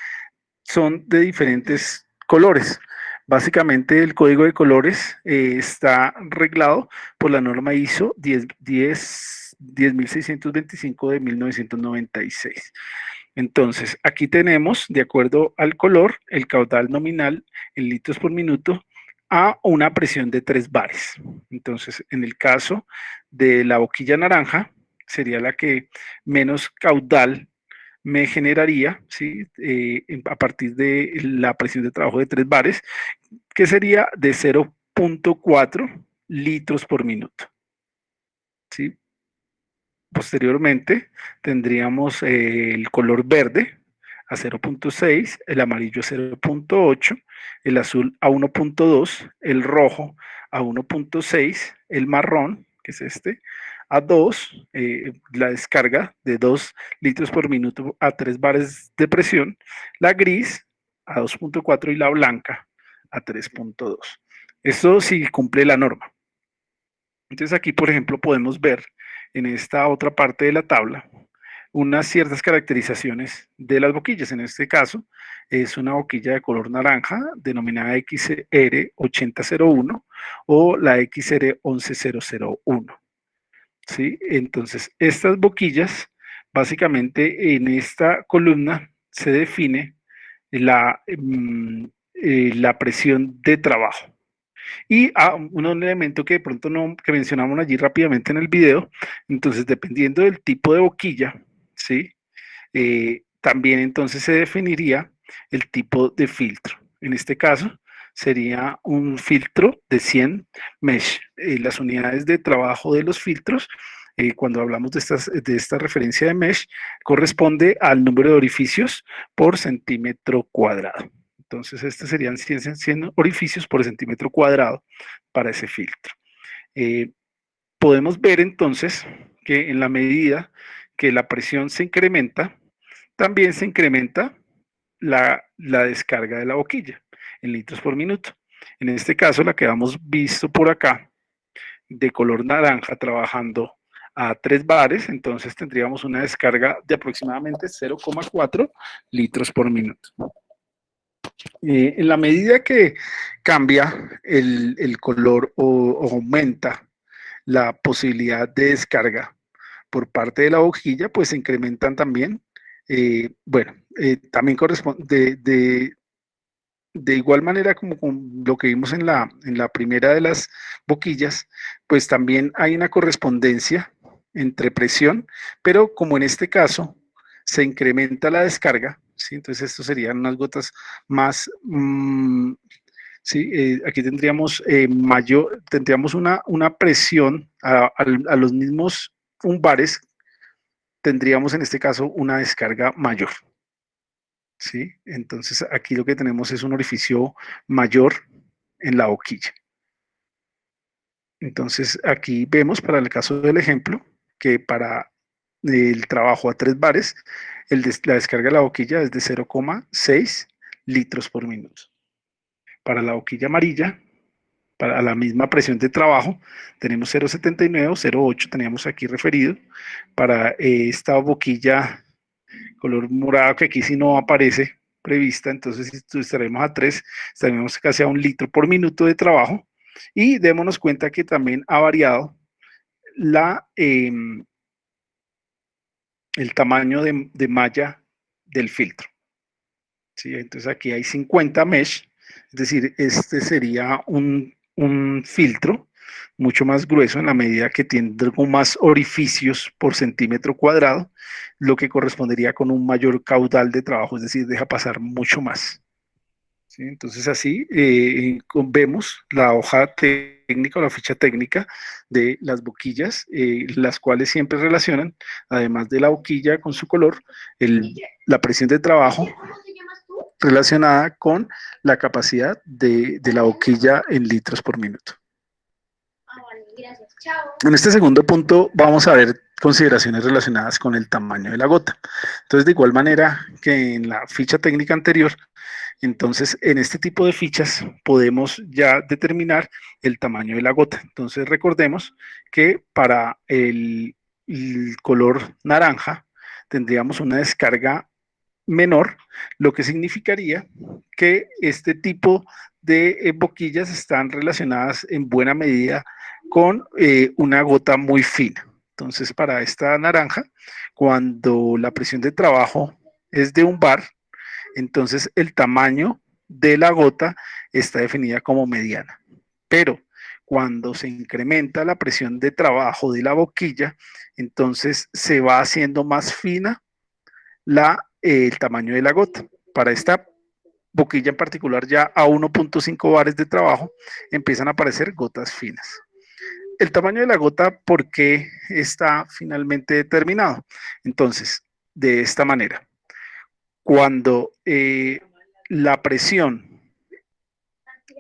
son de diferentes colores. Básicamente el código de colores está reglado por la norma ISO 10625 de 1996. Entonces, aquí tenemos, de acuerdo al color, el caudal nominal en litros por minuto a una presión de 3 bares. Entonces, en el caso de la boquilla naranja, sería la que menos caudal me generaría, ¿sí? A partir de la presión de trabajo de 3 bares, que sería de 0.4 litros por minuto. ¿Sí? Posteriormente tendríamos el color verde a 0.6, el amarillo a 0.8, el azul a 1.2, el rojo a 1.6, el marrón, que es este, a 2, la descarga de 2 litros por minuto a 3 bares de presión, la gris a 2.4 y la blanca a 3.2. Esto sí cumple la norma. Entonces aquí, por ejemplo, podemos ver en esta otra parte de la tabla unas ciertas caracterizaciones de las boquillas. En este caso es una boquilla de color naranja denominada XR8001 o la XR11001. ¿Sí? Entonces, estas boquillas, básicamente en esta columna se define la presión de trabajo. Y un elemento que de pronto que mencionamos allí rápidamente en el video, entonces dependiendo del tipo de boquilla, ¿sí? También entonces se definiría el tipo de filtro. En este caso sería un filtro de 100 mesh. Las unidades de trabajo de los filtros, cuando hablamos de esta referencia de mesh, corresponde al número de orificios por centímetro cuadrado. Entonces, estos serían 100 orificios por centímetro cuadrado para ese filtro. Podemos ver entonces que en la medida que la presión se incrementa, también se incrementa la descarga de la boquilla en litros por minuto. En este caso, la que hemos visto por acá, de color naranja, trabajando a 3 bares, entonces tendríamos una descarga de aproximadamente 0,4 litros por minuto. En la medida que cambia el color o aumenta la posibilidad de descarga por parte de la boquilla, pues se incrementan también, también corresponde de igual manera como con lo que vimos en la primera de las boquillas, pues también hay una correspondencia entre presión, pero como en este caso se incrementa la descarga, ¿sí? Entonces esto serían unas gotas más, ¿sí? Aquí tendríamos tendríamos una presión a los mismos bares, tendríamos en este caso una descarga mayor. ¿Sí? Entonces aquí lo que tenemos es un orificio mayor en la boquilla. Entonces aquí vemos para el caso del ejemplo que para el trabajo a 3 bares la descarga de la boquilla es de 0,6 litros por minuto. Para la boquilla amarilla para la misma presión de trabajo, tenemos 0,79 o 0,8, teníamos aquí referido, para esta boquilla color morado, que aquí sí no aparece prevista, entonces si estaremos a 3, estaremos casi a 1 litro por minuto de trabajo, y démonos cuenta que también ha variado el tamaño de malla del filtro. ¿Sí? Entonces aquí hay 50 mesh, es decir, este sería un filtro mucho más grueso en la medida que tiene más orificios por centímetro cuadrado, lo que correspondería con un mayor caudal de trabajo, es decir, deja pasar mucho más. ¿Sí? Entonces así vemos la hoja técnica o la ficha técnica de las boquillas, las cuales siempre relacionan, además de la boquilla con su color, la presión de trabajo relacionada con la capacidad de la boquilla en litros por minuto. En este segundo punto vamos a ver consideraciones relacionadas con el tamaño de la gota. Entonces, de igual manera que en la ficha técnica anterior, entonces en este tipo de fichas podemos ya determinar el tamaño de la gota. Entonces recordemos que para el color naranja tendríamos una descarga menor, lo que significaría que este tipo de boquillas están relacionadas en buena medida con una gota muy fina. Entonces, para esta naranja, cuando la presión de trabajo es de 1 bar, entonces el tamaño de la gota está definida como mediana. Pero cuando se incrementa la presión de trabajo de la boquilla, entonces se va haciendo más fina el tamaño de la gota. Para esta boquilla en particular, ya a 1.5 bares de trabajo, empiezan a aparecer gotas finas. El tamaño de la gota, ¿por qué está finalmente determinado? Entonces, de esta manera, cuando la presión,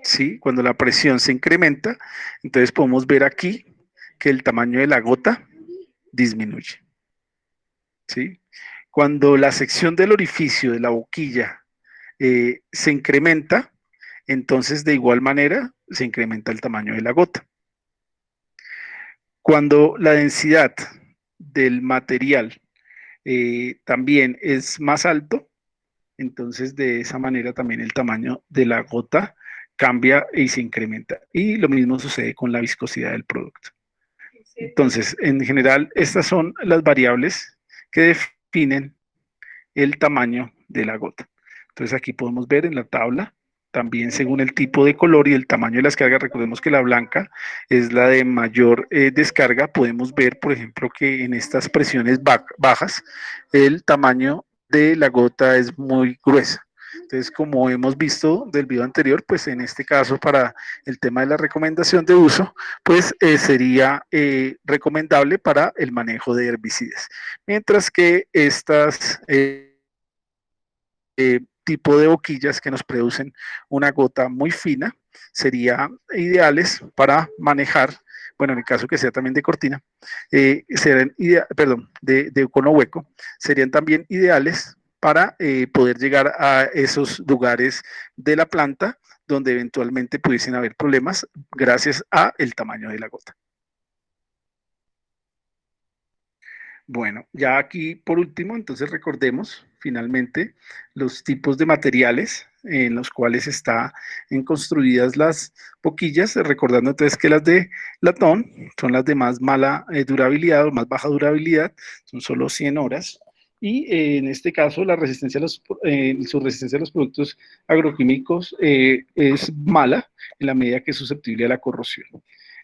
¿sí? Cuando la presión se incrementa, entonces podemos ver aquí que el tamaño de la gota disminuye, ¿sí? Cuando la sección del orificio de la boquilla se incrementa, entonces de igual manera se incrementa el tamaño de la gota. Cuando la densidad del material también es más alto, entonces de esa manera también el tamaño de la gota cambia y se incrementa. Y lo mismo sucede con la viscosidad del producto. Entonces, en general, estas son las variables que definen el tamaño de la gota. Entonces aquí podemos ver en la tabla, también según el tipo de color y el tamaño de las cargas, recordemos que la blanca es la de mayor descarga, podemos ver, por ejemplo, que en estas presiones bajas, el tamaño de la gota es muy gruesa. Entonces, como hemos visto del video anterior, pues en este caso para el tema de la recomendación de uso, pues sería recomendable para el manejo de herbicidas. Mientras que estas tipo de boquillas que nos producen una gota muy fina, serían ideales para manejar, bueno, en el caso que sea también de cortina, de cono hueco, serían también ideales para poder llegar a esos lugares de la planta donde eventualmente pudiesen haber problemas gracias a el tamaño de la gota. Bueno, ya aquí por último, entonces recordemos finalmente los tipos de materiales en los cuales están construidas las boquillas, recordando entonces que las de latón son las de más mala durabilidad o más baja durabilidad, son solo 100 horas, y en este caso la resistencia a su resistencia a los productos agroquímicos es mala en la medida que es susceptible a la corrosión.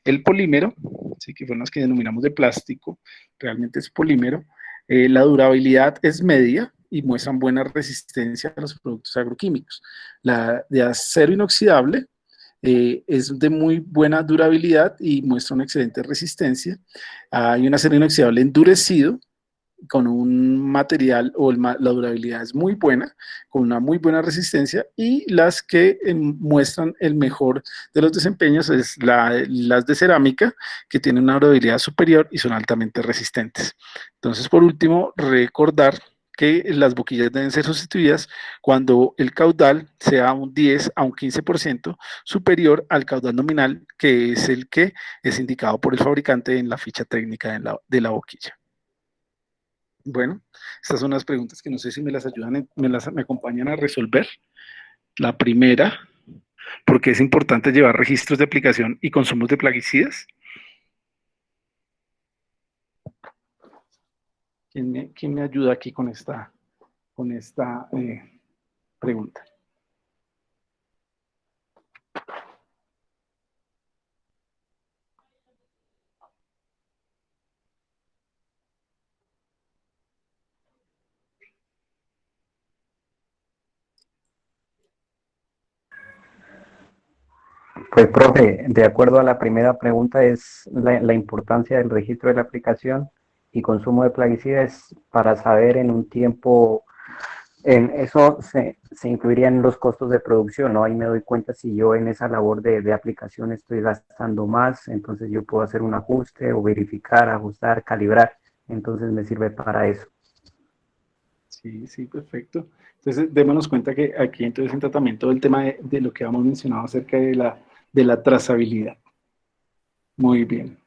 El polímero, ¿sí? Que fueron las que denominamos de plástico, realmente es polímero, la durabilidad es media y muestran buena resistencia a los productos agroquímicos. La de acero inoxidable es de muy buena durabilidad y muestra una excelente resistencia. Hay un acero inoxidable endurecido, con un material la durabilidad es muy buena, con una muy buena resistencia, y las que muestran el mejor de los desempeños es las de cerámica, que tienen una durabilidad superior y son altamente resistentes. Entonces, por último, recordar que las boquillas deben ser sustituidas cuando el caudal sea un 10 a un 15% superior al caudal nominal, que es el que es indicado por el fabricante en la ficha técnica de la boquilla. Bueno, estas son las preguntas que no sé si me las ayudan, me acompañan a resolver. La primera, ¿por qué es importante llevar registros de aplicación y consumos de plaguicidas? ¿Quién me ayuda aquí con esta pregunta? Pues, profe, de acuerdo a la primera pregunta, es la importancia del registro de la aplicación y consumo de plaguicidas para saber en un tiempo, en eso se incluiría en los costos de producción, ¿no? Ahí me doy cuenta si yo en esa labor de aplicación estoy gastando más, entonces yo puedo hacer un ajuste o verificar, ajustar, calibrar, entonces me sirve para eso. Sí, sí, perfecto. Entonces, démonos cuenta que aquí entonces entra también todo el tema de lo que hemos mencionado acerca de la trazabilidad. Muy bien.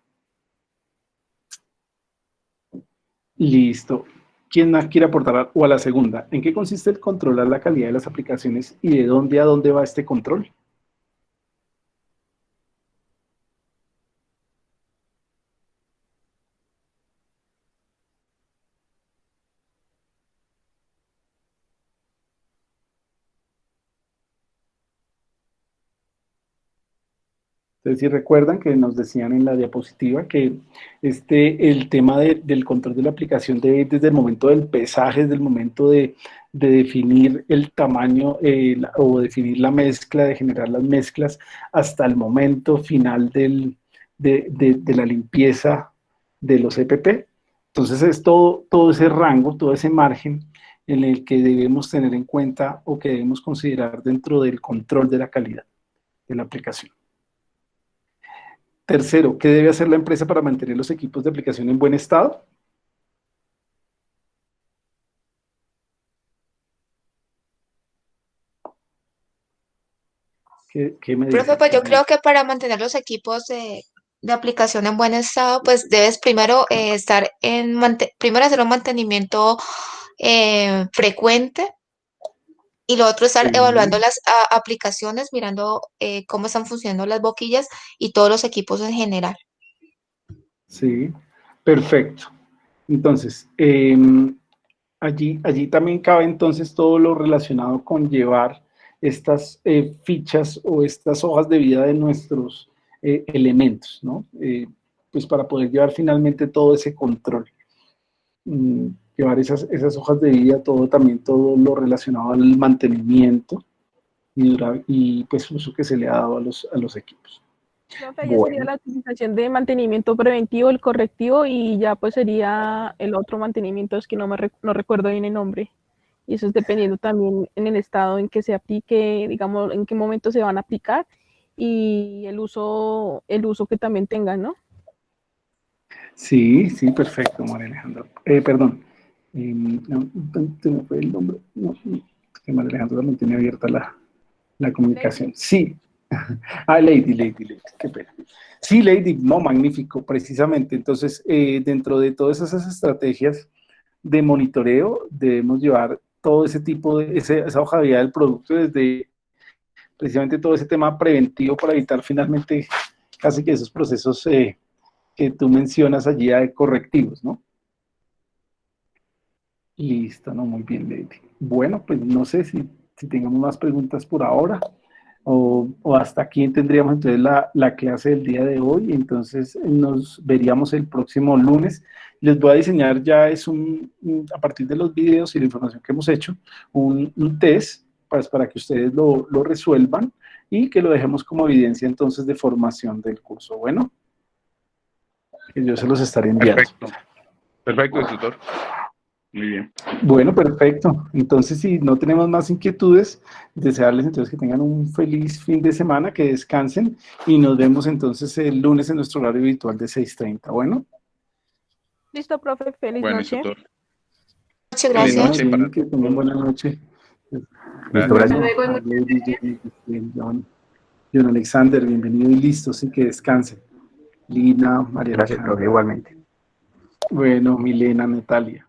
Listo. ¿Quién más quiere aportar o a la segunda? ¿En qué consiste el controlar la calidad de las aplicaciones y de dónde a dónde va este control? Entonces, si recuerdan que nos decían en la diapositiva que el tema del control de la aplicación debe ir desde el momento del pesaje, desde el momento de definir el tamaño o definir la mezcla, de generar las mezclas, hasta el momento final de la limpieza de los EPP. Entonces, es todo ese rango, todo ese margen en el que debemos tener en cuenta o que debemos considerar dentro del control de la calidad de la aplicación. Tercero, ¿qué debe hacer la empresa para mantener los equipos de aplicación en buen estado? ¿Qué me dice? Profe, pues yo creo que para mantener los equipos de aplicación en buen estado, pues debes primero primero hacer un mantenimiento frecuente, y lo otro es estar evaluando Sí, las aplicaciones, mirando cómo están funcionando las boquillas y todos los equipos en general. sí, perfecto. Entonces, allí también cabe entonces todo lo relacionado con llevar estas fichas o estas hojas de vida de nuestros elementos, ¿no? Pues para poder llevar finalmente todo ese control. Llevar esas hojas de vida, también todo lo relacionado al mantenimiento y pues uso que se le ha dado a los equipos. Profe, ya sería la utilización de mantenimiento preventivo, el correctivo, y ya pues sería el otro mantenimiento, es que no recuerdo bien el nombre. Y eso es dependiendo también en el estado en que se aplique, digamos, en qué momento se van a aplicar y el uso que también tengan, ¿no? Sí, sí, perfecto, María Alejandra. Perdón, no, se me fue el nombre. No, que María Alejandra también tiene abierta la comunicación. Sí. Lady, qué pena. Sí, Lady, no, magnífico, precisamente. Entonces, dentro de todas esas estrategias de monitoreo, debemos llevar todo ese tipo esa hoja de vida del producto desde precisamente todo ese tema preventivo para evitar finalmente casi que esos procesos que tú mencionas allí de correctivos, ¿no? Listo, no, muy bien, Lady. Bueno, pues no sé si tengamos más preguntas por ahora. O hasta aquí tendríamos entonces la clase del día de hoy. Entonces nos veríamos el próximo lunes. Les voy a diseñar ya a partir de los videos y la información que hemos hecho, un test pues, para que ustedes lo resuelvan y que lo dejemos como evidencia entonces de formación del curso. Bueno, que yo se los estaré enviando. Perfecto, instructor. Muy bien. Bueno, perfecto. Entonces, si no tenemos más inquietudes, desearles entonces que tengan un feliz fin de semana, que descansen y nos vemos entonces el lunes en nuestro horario habitual de 6:30. Bueno. Listo, profe. Feliz Bueno, noche. instructor. noche, Buenas gracias. noches, para que tengan buena noche. Gracias. John Alexander, bienvenido y listo, sí, que descanse. Lina, María Gracias, Alejandra. profe, igualmente. Bueno, Milena, Natalia.